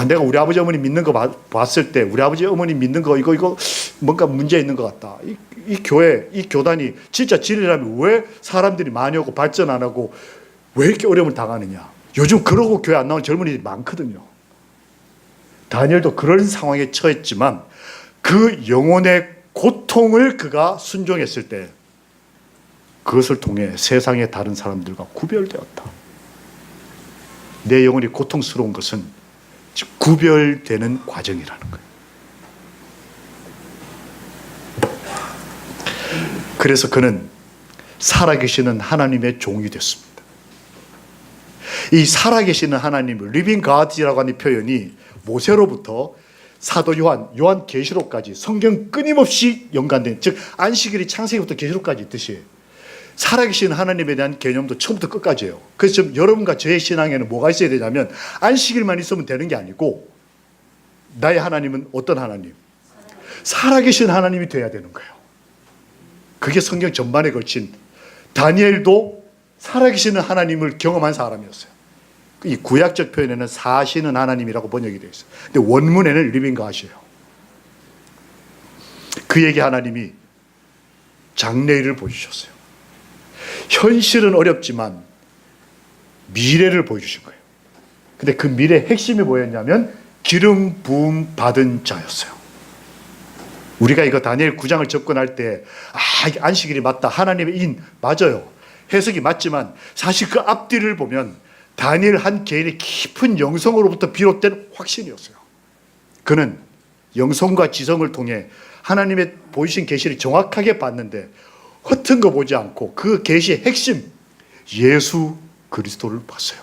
내가 우리 아버지 어머니 믿는 거 봤을 때 우리 아버지 어머니 믿는 거 이거 뭔가 문제 있는 것 같다. 이 교회, 이 교단이 진짜 진리라면 왜 사람들이 많이 오고 발전 안 하고 왜 이렇게 어려움을 당하느냐. 요즘 그러고 교회 안 나오는 젊은이들이 많거든요. 다니엘도 그런 상황에 처했지만 그 영혼의 고통 고통을 그가 순종했을 때 그것을 통해 세상의 다른 사람들과 구별되었다. 내 영혼이 고통스러운 것은 구별되는 과정이라는 거예요. 그래서 그는 살아계시는 하나님의 종이 됐습니다. 이 살아계시는 하나님을 리빙 가드라고 하는 표현이 모세로부터 사도 요한 계시록까지 성경 끊임없이 연관된, 즉 안식일이 창세기부터 계시록까지 있듯이 살아계신 하나님에 대한 개념도 처음부터 끝까지예요. 그래서 지금 여러분과 저의 신앙에는 뭐가 있어야 되냐면 안식일만 있으면 되는 게 아니고 나의 하나님은 어떤 하나님? 살아계신 하나님이 돼야 되는 거예요. 그게 성경 전반에 걸친, 다니엘도 살아계시는 하나님을 경험한 사람이었어요. 이 구약적 표현에는 사시는 하나님이라고 번역이 되어 있어요. 근데 원문에는 리빙 갓이에요. 그에게 하나님이 장래일을 보여주셨어요. 현실은 어렵지만 미래를 보여주신 거예요. 근데 그 미래의 핵심이 뭐였냐면 기름 부음 받은 자였어요. 우리가 이거 다니엘 9장을 접근할 때 안식일이 맞다, 하나님의 인 맞아요, 해석이 맞지만 사실 그 앞뒤를 보면 다니엘 한 개인의 깊은 영성으로부터 비롯된 확신이었어요. 그는 영성과 지성을 통해 하나님의 보이신 계시를 정확하게 봤는데 허튼 거 보지 않고 그 계시의 핵심 예수 그리스도를 봤어요.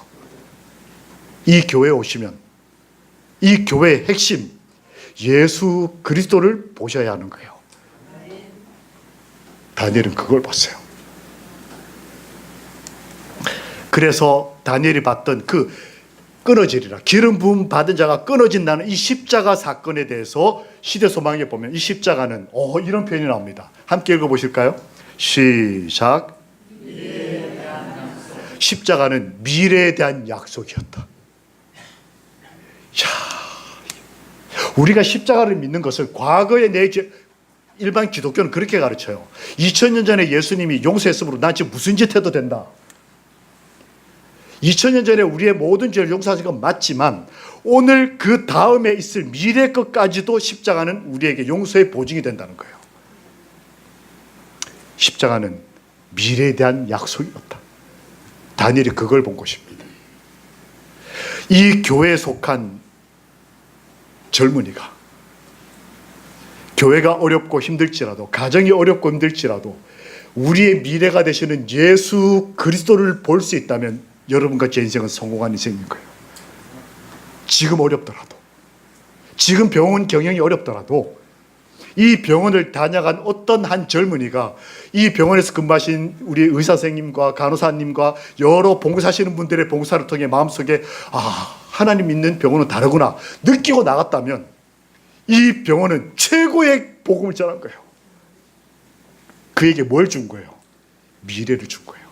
이 교회에 오시면 이 교회의 핵심 예수 그리스도를 보셔야 하는 거예요. 다니엘은 그걸 봤어요. 그래서 다니엘이 봤던 그 끊어지리라, 기름 부음 받은 자가 끊어진다는 이 십자가 사건에 대해서 시대소망에 보면 이 십자가는 이런 표현이 나옵니다. 함께 읽어보실까요? 시작. 십자가는 미래에 대한 약속이었다. 우리가 십자가를 믿는 것을 과거의 일반 기독교는 그렇게 가르쳐요. 2000년 전에 예수님이 용서했으므로 나 지금 무슨 짓 해도 된다. 2000년 전에 우리의 모든 죄를 용서하신 건 맞지만 오늘 그 다음에 있을 미래 것까지도 십자가는 우리에게 용서의 보증이 된다는 거예요. 십자가는 미래에 대한 약속이었다. 다니엘이 그걸 본 것입니다. 이 교회에 속한 젊은이가 교회가 어렵고 힘들지라도, 가정이 어렵고 힘들지라도 우리의 미래가 되시는 예수 그리스도를 볼 수 있다면 여러분과 제 인생은 성공한 인생인 거예요. 지금 어렵더라도, 지금 병원 경영이 어렵더라도 이 병원을 다녀간 어떤 한 젊은이가 이 병원에서 근무하신 우리 의사 선생님과 간호사님과 여러 봉사하시는 분들의 봉사를 통해 마음속에 하나님 믿는 병원은 다르구나 느끼고 나갔다면 이 병원은 최고의 복음을 전한 거예요. 그에게 뭘 준 거예요? 미래를 준 거예요.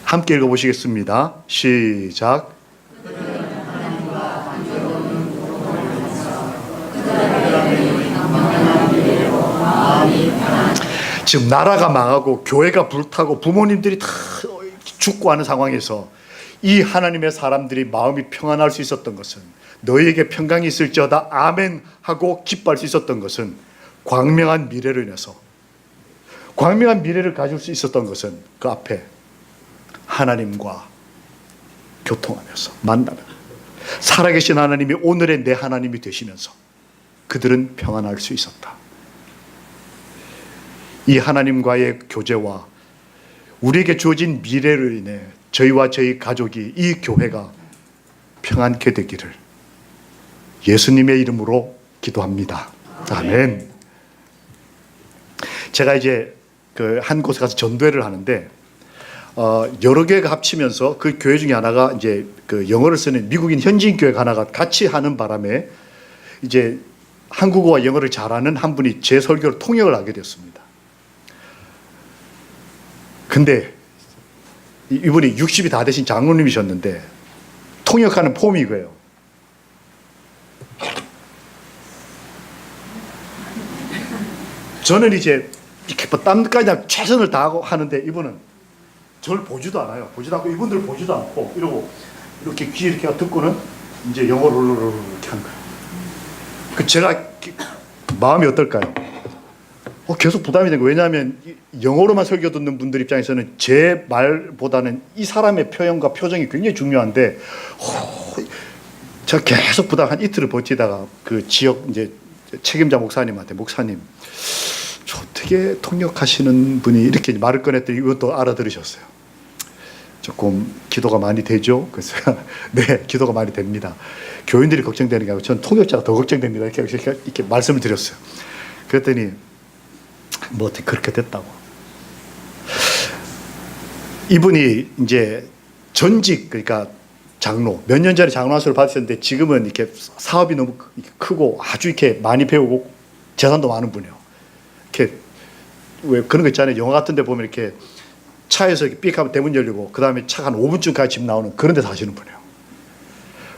함께 읽어보시겠습니다. 시작. 지금 나라가 망하고 교회가 불타고 부모님들이 다 죽고 하는 상황에서 이 하나님의 사람들이 마음이 평안할 수 있었던 것은, 너희에게 평강이 있을지어다 아멘 하고 기뻐할 수 있었던 것은 광명한 미래로 인해서, 광명한 미래를 가질 수 있었던 것은 그 앞에 하나님과 교통하면서 만나는, 살아계신 하나님이 오늘의 내 하나님이 되시면서 그들은 평안할 수 있었다. 이 하나님과의 교제와 우리에게 주어진 미래로 인해 저희와 저희 가족이, 이 교회가 평안케 되기를 예수님의 이름으로 기도합니다. 아멘. 제가 이제 한 곳에 가서 전도회를 하는데 여러 교회가 합치면서 그 교회 중에 하나가 이제 영어를 쓰는 미국인 현지인 교회가 하나가 같이 하는 바람에 이제 한국어와 영어를 잘하는 한 분이 제 설교를 통역을 하게 됐습니다. 근데 이분이 60이 다 되신 장로님이셨는데 통역하는 폼이 이거예요. 저는 이제 이렇게 땀까지 최선을 다하고 하는데 이분은 저를 보지도 않아요. 보지도 않고 이분들 보지도 않고 이러고 이렇게 귀 이렇게 듣고는 이제 영어로 이렇게 한 거예요. 제가 마음이 어떨까요? 계속 부담이 되고, 왜냐하면 영어로만 설교 듣는 분들 입장에서는 제 말보다는 이 사람의 표현과 표정이 굉장히 중요한데, 제가 계속 부담 한 이틀을 버티다가 그 지역 이제 책임자 목사님한테, 목사님, 저 어떻게 통역하시는 분이 이렇게 말을 꺼냈더니 이것도 알아들으셨어요. 조금 기도가 많이 되죠? 그래서 네, 기도가 많이 됩니다. 교인들이 걱정되는 게 아니고 전 통역자가 더 걱정됩니다. 이렇게 말씀을 드렸어요. 그랬더니 뭐 어떻게 그렇게 됐다고. 이분이 이제 전직, 그러니까 장로, 몇 년 전에 장로한수를 받으셨는데 지금은 이렇게 사업이 너무 크고 아주 이렇게 많이 배우고 재산도 많은 분이에요. 이렇게 왜 그런 거 있잖아요. 영화 같은 데 보면 이렇게 차에서 이렇게 삑 하면 대문 열리고 그 다음에 차가 한 5분쯤 가야 집 나오는 그런 데 사시는 분이에요.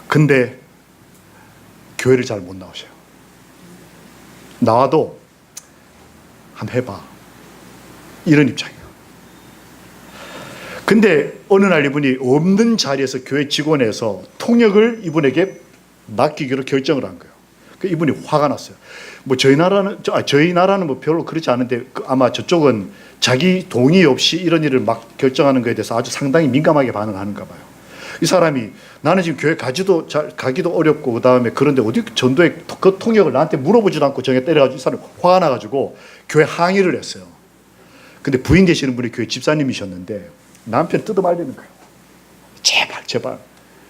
근데 교회를 잘 못 나오셔요. 나와도 한번 해봐, 이런 입장이에요. 근데 어느 날 이분이 없는 자리에서 교회 직원에서 통역을 이분에게 맡기기로 결정을 한 거예요. 이분이 화가 났어요. 뭐 저희 나라는 뭐 별로 그렇지 않은데 아마 저쪽은 자기 동의 없이 이런 일을 막 결정하는 것에 대해서 아주 상당히 민감하게 반응하는가 봐요. 이 사람이 나는 지금 교회 가기도 어렵고 그다음에 그런데 어디 전도에 그 통역을 나한테 물어보지도 않고 정에 때려가지고 이 사람이 화가 나가지고 교회 항의를 했어요. 근데 부인 되시는 분이 교회 집사님이셨는데 남편 뜯어말리는 거예요. 제발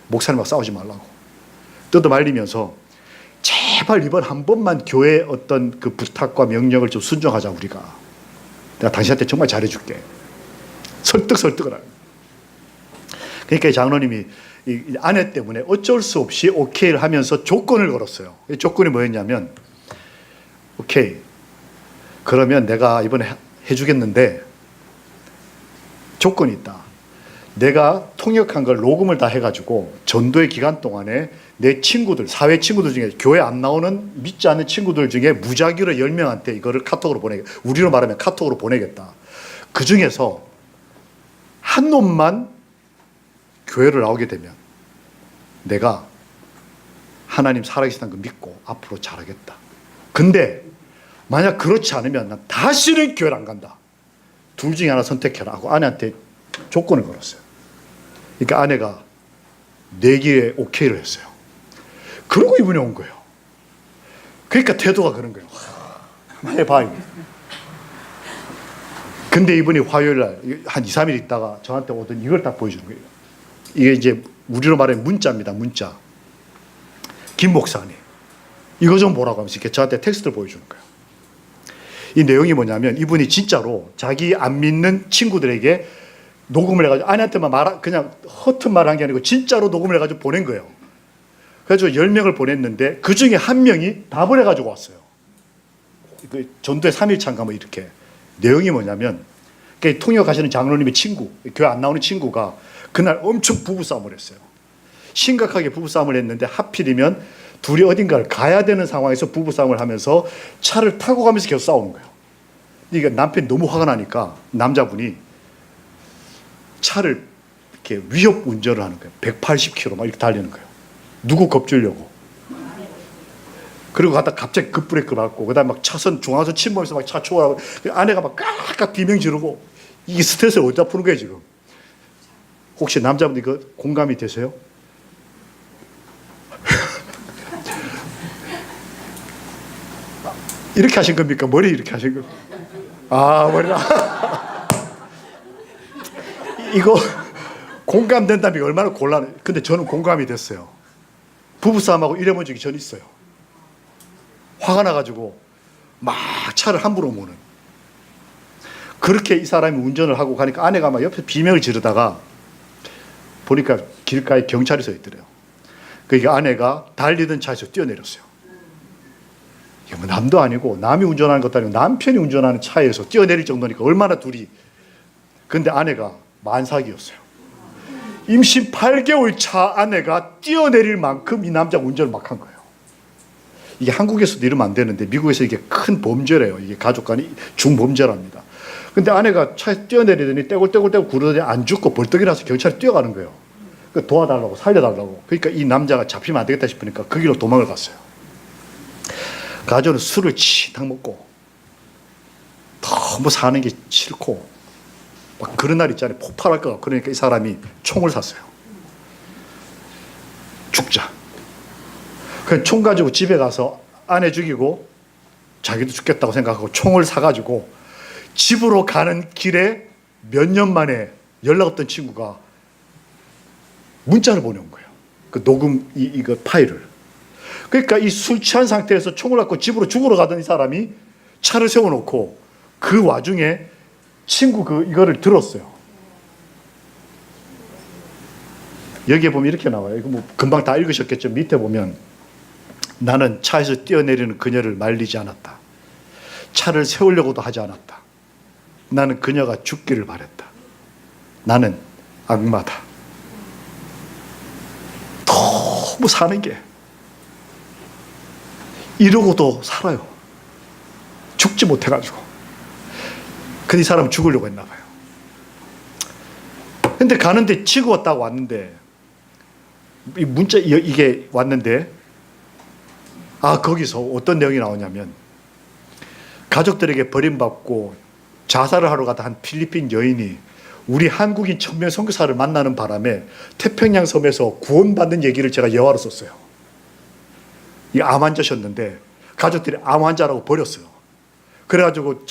목사님하고 싸우지 말라고 뜯어말리면서 제발 이번 한 번만 교회의 어떤 그 부탁과 명령을 좀 순종하자. 우리가 내가 당신한테 정말 잘해줄게. 설득을 하는. 그러니까 이 장로님이 이 아내 때문에 어쩔 수 없이 오케이를 하면서 조건을 걸었어요. 이 조건이 뭐였냐면, 오케이, 그러면 내가 이번에 해주겠는데 조건이 있다. 내가 통역한 걸 녹음을 다 해가지고 전도의 기간 동안에 내 친구들, 사회 친구들 중에 교회 안 나오는 믿지 않는 친구들 중에 무작위로 10명한테 이거를 카톡으로 보내겠다. 우리로 말하면 카톡으로 보내겠다. 그 중에서 한 놈만 교회를 나오게 되면 내가 하나님 살아계시다는 걸 믿고 앞으로 잘하겠다. 근데 만약 그렇지 않으면 난 다시는 교회를 안 간다. 둘 중에 하나 선택해라 하고 아내한테 조건을 걸었어요. 그러니까 아내가 내기에 오케이를 했어요. 그러고 이분이 온 거예요. 그러니까 태도가 그런 거예요. 한번 해봐 이거. 근데 이분이 화요일 날 한 2, 3일 있다가 저한테 오더니 이걸 딱 보여주는 거예요. 이게 이제 우리로 말하면 문자입니다. 문자. 김 목사님 이거 좀 보라고 하면서 이렇게 저한테 텍스트를 보여주는 거예요. 이 내용이 뭐냐면 이분이 진짜로 자기 안 믿는 친구들에게 녹음을 해가지고 아내한테만 그냥 허튼 말을 한 게 아니고 진짜로 녹음을 해가지고 보낸 거예요. 그래서 10명을 보냈는데 그 중에 한 명이 답을 해가지고 왔어요. 그 전도의 3일차인가 뭐 이렇게. 내용이 뭐냐면 통역하시는 장로님의 친구, 교회 안 나오는 친구가 그날 엄청 부부싸움을 했어요. 심각하게 부부싸움을 했는데 하필이면 둘이 어딘가를 가야 되는 상황에서 부부싸움을 하면서 차를 타고 가면서 계속 싸우는 거예요. 이게 남편이 너무 화가 나니까 남자분이 차를 이렇게 위협 운전을 하는 거예요. 180km 막 이렇게 달리는 거예요. 누구 겁주려고. 그리고 가다 갑자기 급브레이크 밟고 그다음에 막 차선 중앙선 침범해서 막 차 초월하고 아내가 막 깍깍 비명 지르고 이게 스트레스를 어디다 푸는 거예요 지금. 혹시 남자분들 이거 공감이 되세요? 이렇게 하신 겁니까? 머리 이렇게 하신 겁니까? 아, 머리가. 이거 공감된다면 얼마나 곤란해. 근데 저는 공감이 됐어요. 부부싸움하고 이래본 적이 전 있어요. 화가 나가지고 막 차를 함부로 모는. 그렇게 이 사람이 운전을 하고 가니까 아내가 막 옆에 비명을 지르다가 보니까 길가에 경찰이 서 있더래요. 그러니까 아내가 달리던 차에서 뛰어내렸어요. 이게 뭐 남도 아니고 남이 운전하는 것도 아니고 남편이 운전하는 차에서 뛰어내릴 정도니까 얼마나 둘이. 근데 아내가 만삭이었어요. 임신 8개월 차 아내가 뛰어내릴 만큼 이 남자가 운전을 막 한 거예요. 이게 한국에서도 이러면 안 되는데 미국에서 이게 큰 범죄래요. 이게 가족 간의 중범죄랍니다. 근데 아내가 차에서 뛰어내리더니 떼굴떼굴 구르더니 안 죽고 벌떡 일어나서 경찰이 뛰어가는 거예요. 도와달라고 살려달라고. 그러니까 이 남자가 잡히면 안 되겠다 싶으니까 그 길로 도망을 갔어요. 가족은 술을 치당 먹고 너무 사는 게 싫고 막 그런 날 있잖아요. 폭발할 것 같고. 그러니까 이 사람이 총을 샀어요. 죽자. 그냥 총 가지고 집에 가서 아내 죽이고 자기도 죽겠다고 생각하고 총을 사가지고 집으로 가는 길에 몇 년 만에 연락 없던 친구가 문자를 보내온 거예요. 그 녹음 이거 파일을. 그러니까 이 술 취한 상태에서 총을 갖고 집으로 죽으러 가던 이 사람이 차를 세워놓고 그 와중에 친구 이거를 들었어요. 여기에 보면 이렇게 나와요. 이거 뭐 금방 다 읽으셨겠죠. 밑에 보면 나는 차에서 뛰어내리는 그녀를 말리지 않았다. 차를 세우려고도 하지 않았다. 나는 그녀가 죽기를 바랬다. 나는 악마다. 너무 사는 게 이러고도 살아요. 죽지 못해가지고. 근데 이 사람은 죽으려고 했나 봐요. 근데 가는데 치고 왔다고 왔는데 이 문자 이게 왔는데 거기서 어떤 내용이 나오냐면 가족들에게 버림받고 자살을 하러 가다 한 필리핀 여인이 우리 한국인 천명 선교사를 만나는 바람에 태평양 섬에서 구원받는 얘기를 제가 예화로 썼어요. 이 암 환자셨는데 가족들이 암 환자라고 버렸어요. 그래가지고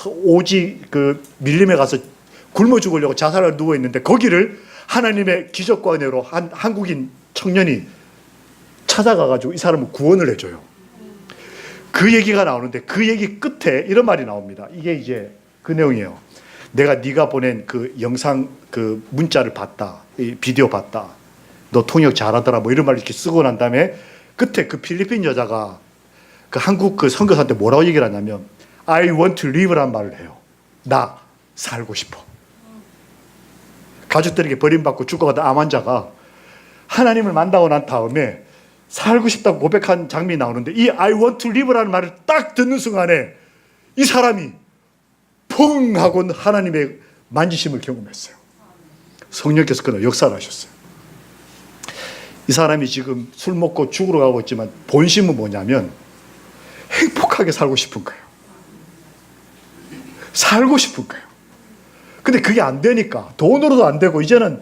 오지 밀림에 가서 굶어 죽으려고 자살을 누워 있는데 거기를 하나님의 기적과 은혜로 한 한국인 청년이 찾아가가지고 이 사람을 구원을 해줘요. 그 얘기가 나오는데 그 얘기 끝에 이런 말이 나옵니다. 이게 이제 그 내용이에요. 내가 네가 보낸 그 영상 그 문자를 봤다. 이 비디오 봤다. 너 통역 잘하더라. 뭐 이런 말 이렇게 쓰고 난 다음에 끝에 그 필리핀 여자가 그 한국 그 선교사한테 뭐라고 얘기를 하냐면 I want to live란 말을 해요. 나 살고 싶어. 가족들에게 버림받고 죽어가던 암 환자가 하나님을 만나고 난 다음에 살고 싶다고 고백한 장면이 나오는데 이 I want to live라는 말을 딱 듣는 순간에 이 사람이 펑 하고 하나님의 만지심을 경험했어요. 성령께서 그날 역사를 하셨어요. 이 사람이 지금 술 먹고 죽으러 가고 있지만 본심은 뭐냐면 행복하게 살고 싶은 거예요. 살고 싶은 거예요. 근데 그게 안 되니까 돈으로도 안 되고 이제는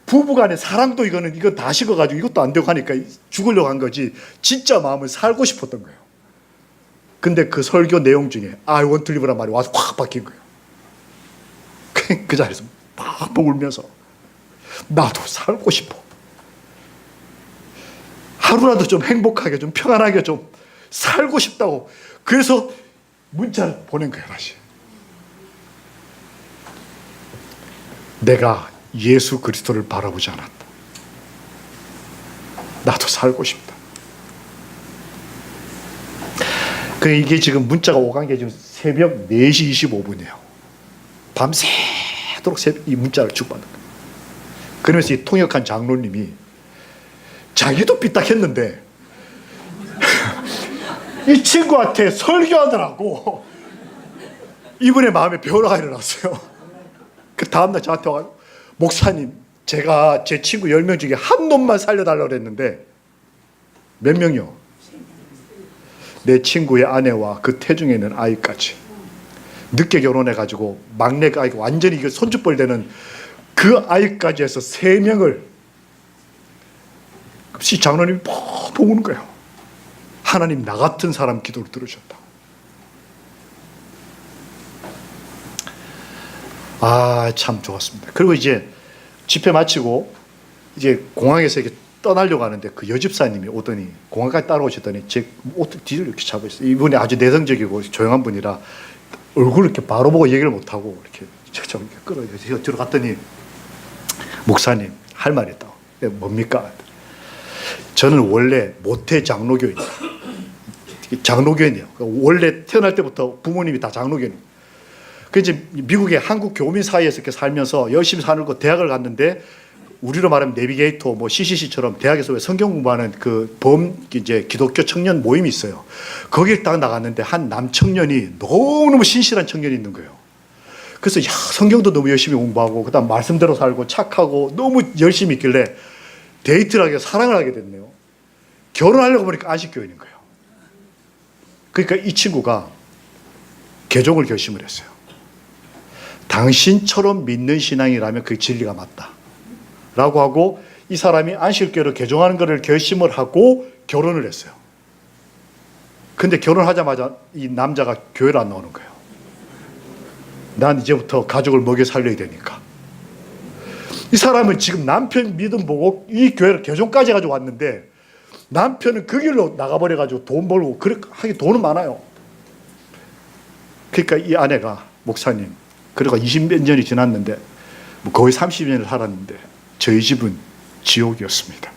부부간의 사랑도 이거 다 식어가지고 이것도 안 되고 하니까 죽으려고 한 거지 진짜 마음을 살고 싶었던 거예요. 근데 그 설교 내용 중에 I want to live란 말이 와서 확 바뀐 거예요. 그 자리에서 막 울면서 나도 살고 싶어. 하루라도 좀 행복하게 좀 평안하게 좀 살고 싶다고. 그래서 문자를 보낸 거예요. 다시. 내가 예수 그리스도를 바라보지 않았다. 나도 살고 싶다. 이게 지금 문자가 오간 게 지금 새벽 4시 25분이에요. 밤새도록 이 문자를 주고받는 거예요. 그러면서 이 통역한 장로님이 자기도 삐딱했는데 이 친구한테 설교하더라고. 이분의 마음에 변화가 일어났어요. 그 다음날 저한테 와서 목사님, 제가 제 친구 10명 중에 한 놈만 살려달라고 그랬는데 몇 명이요? 내 친구의 아내와 그 태중에 있는 아이까지 늦게 결혼해가지고 막내 아이가 완전히 손주뻘 되는 그 아이까지 해서 3명을 시 장로님이 퍽 우는 거예요. 하나님 나 같은 사람 기도를 들으셨다. 참 좋았습니다. 그리고 이제 집회 마치고 이제 공항에서 이렇게 떠나려고 하는데 그 여집사님이 오더니 공항까지 따라오셨더니 제 옷을 뒤를 이렇게 잡고 있어요. 이분이 아주 내성적이고 조용한 분이라 얼굴을 이렇게 바로 보고 얘기를 못하고 이렇게 저 끌어요. 들어갔더니 목사님 할 말이 있다고. 뭡니까? 저는 원래 모태 장로교인이에요. 장로교인이에요. 원래 태어날 때부터 부모님이 다 장로교인이에요. 그 이제 미국의 한국 교민 사이에서 이렇게 살면서 열심히 사는 거 대학을 갔는데 우리로 말하면 내비게이터 뭐 CCC처럼 대학에서 왜 성경 공부하는 그 이제 기독교 청년 모임이 있어요. 거기에 딱 나갔는데 한 남청년이 너무너무 신실한 청년이 있는 거예요. 그래서 성경도 너무 열심히 공부하고 그다음 말씀대로 살고 착하고 너무 열심히 있길래 데이트를 하게 사랑을 하게 됐네요. 결혼하려고 보니까 안식교인인 거예요. 그러니까 이 친구가 개종을 결심을 했어요. 당신처럼 믿는 신앙이라면 그 진리가 맞다 라고 하고, 이 사람이 안식교로 개종하는 것을 결심을 하고 결혼을 했어요. 근데 결혼하자마자 이 남자가 교회를 안 나오는 거예요. 난 이제부터 가족을 먹여 살려야 되니까. 이 사람은 지금 남편 믿음 보고 이 교회를 개종까지 해가지고 왔는데, 남편은 그 길로 나가버려가지고 돈 벌고, 그렇게 하기 돈은 많아요. 그러니까 이 아내가, 목사님, 그러니까 20몇 년이 지났는데, 뭐 거의 30년을 살았는데, 저희 집은 지옥이었습니다.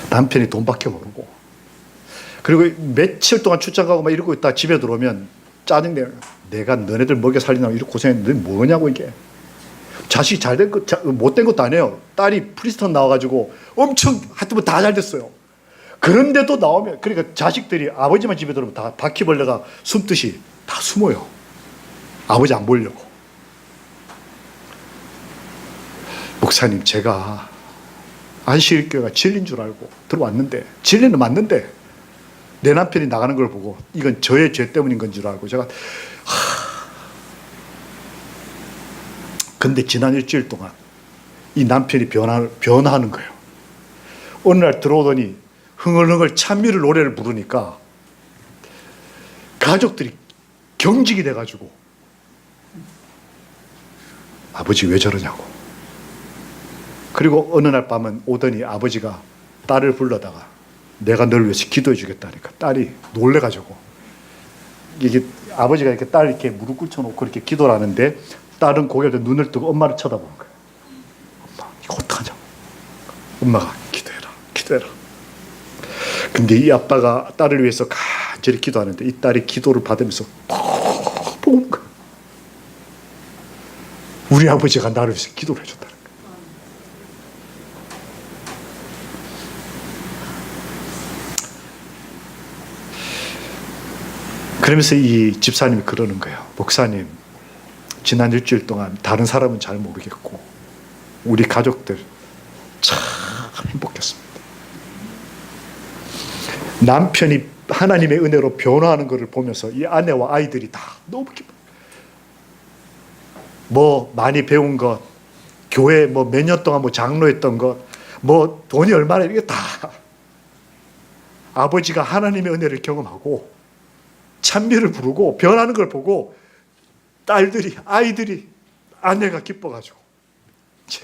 남편이 돈밖에 모르고, 그리고 며칠 동안 출장 가고 막 이러고 있다 집에 들어오면 짜증내요. 내가 너네들 먹여 살리느라고 이렇게 고생했는데 뭐냐고 이게. 자식이 잘된 것, 못된 것도 아니에요. 딸이 프리스턴 나와가지고 엄청 하여튼 다 잘 됐어요. 그런데도 나오면, 그러니까 자식들이 아버지만 집에 들어오면 다 바퀴벌레가 숨듯이 다 숨어요. 아버지 안 보려고. 목사님, 제가 안식교회가 진리인 줄 알고 들어왔는데, 진리는 맞는데 내 남편이 나가는 걸 보고 이건 저의 죄 때문인 건 줄 알고 제가 근데 지난 일주일 동안 이 남편이 변화하는 거예요. 어느 날 들어오더니 흥얼흥얼 찬미를 노래를 부르니까 가족들이 경직이 돼가지고 아버지 왜 저러냐고. 그리고 어느 날 밤은 오더니 아버지가 딸을 불러다가 내가 널 위해서 기도해 주겠다니까 딸이 놀래가지고, 이게 아버지가 이렇게 딸 이렇게 무릎 꿇혀놓고 이렇게 기도를 하는데 딸은 고개를 눈을 뜨고 엄마를 쳐다보는 거예요. 엄마, 이거 어떡하냐고. 엄마가 기도해라, 기도해라. 근데 이 아빠가 딸을 위해서 간절히 기도하는데 이 딸이 기도를 받으면서 푹 보는 거예요. 우리 아버지가 나를 위해서 기도를 해줬다는 거예요. 그러면서 이 집사님이 그러는 거예요. 목사님, 지난 일주일 동안 다른 사람은 잘 모르겠고 우리 가족들 참 행복했습니다. 남편이 하나님의 은혜로 변화하는 것을 보면서 이 아내와 아이들이 다 너무 기뻐요. 뭐 많이 배운 것, 교회 뭐 몇 년 동안 뭐 장로했던 것, 뭐 돈이 얼마나, 이게 다 아버지가 하나님의 은혜를 경험하고 찬미를 부르고 변하는 걸 보고 딸들이, 아이들이, 아내가 기뻐가지고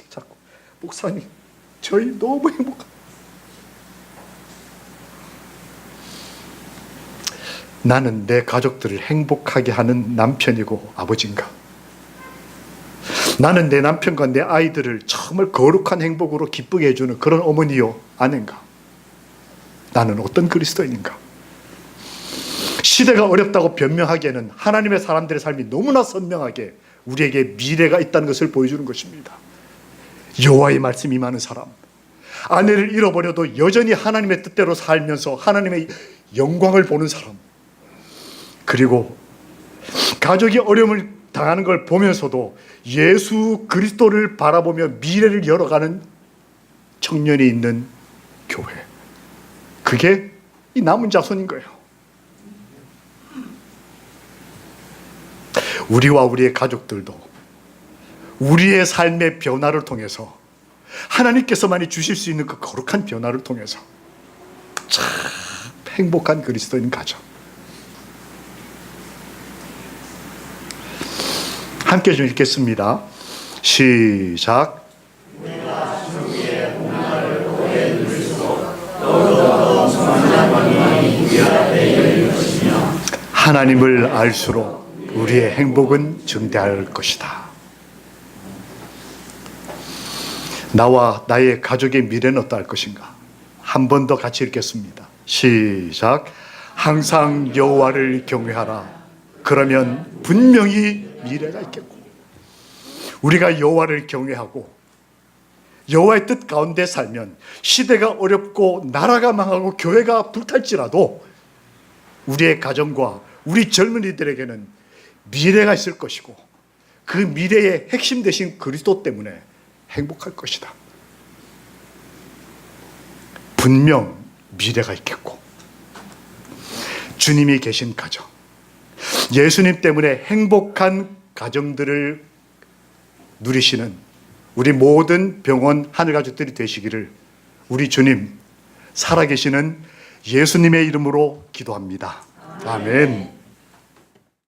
자꾸 목사님 저희 너무 행복합니다. 나는 내 가족들을 행복하게 하는 남편이고 아버지인가? 나는 내 남편과 내 아이들을 정말 거룩한 행복으로 기쁘게 해주는 그런 어머니요 아내인가? 나는 어떤 그리스도인인가? 시대가 어렵다고 변명하기에는 하나님의 사람들의 삶이 너무나 선명하게 우리에게 미래가 있다는 것을 보여주는 것입니다. 여호와의 말씀이 임하는 사람, 아내를 잃어버려도 여전히 하나님의 뜻대로 살면서 하나님의 영광을 보는 사람, 그리고 가족이 어려움을 당하는 걸 보면서도 예수 그리스도를 바라보며 미래를 열어가는 청년이 있는 교회, 그게 이 남은 자손인 거예요. 우리와 우리의 가족들도 우리의 삶의 변화를 통해서 하나님께서만이 주실 수 있는 그 거룩한 변화를 통해서 참 행복한 그리스도인 가정, 함께 좀 읽겠습니다. 시작. 하나님을 알수록 우리의 행복은 증대할 것이다. 나와 나의 가족의 미래는 어떠할 것인가? 한 번 더 같이 읽겠습니다. 시작. 항상 여호와를 경외하라. 그러면 분명히 미래가 있겠고, 우리가 여호와를 경외하고 여호와의 뜻 가운데 살면 시대가 어렵고 나라가 망하고 교회가 불탈지라도 우리의 가정과 우리 젊은이들에게는 미래가 있을 것이고 그 미래의 핵심 되신 그리스도 때문에 행복할 것이다. 분명 미래가 있겠고 주님이 계신 가정, 예수님 때문에 행복한 가정들을 누리시는 우리 모든 병원 하늘가족들이 되시기를 우리 주님, 살아계시는 예수님의 이름으로 기도합니다. 아멘.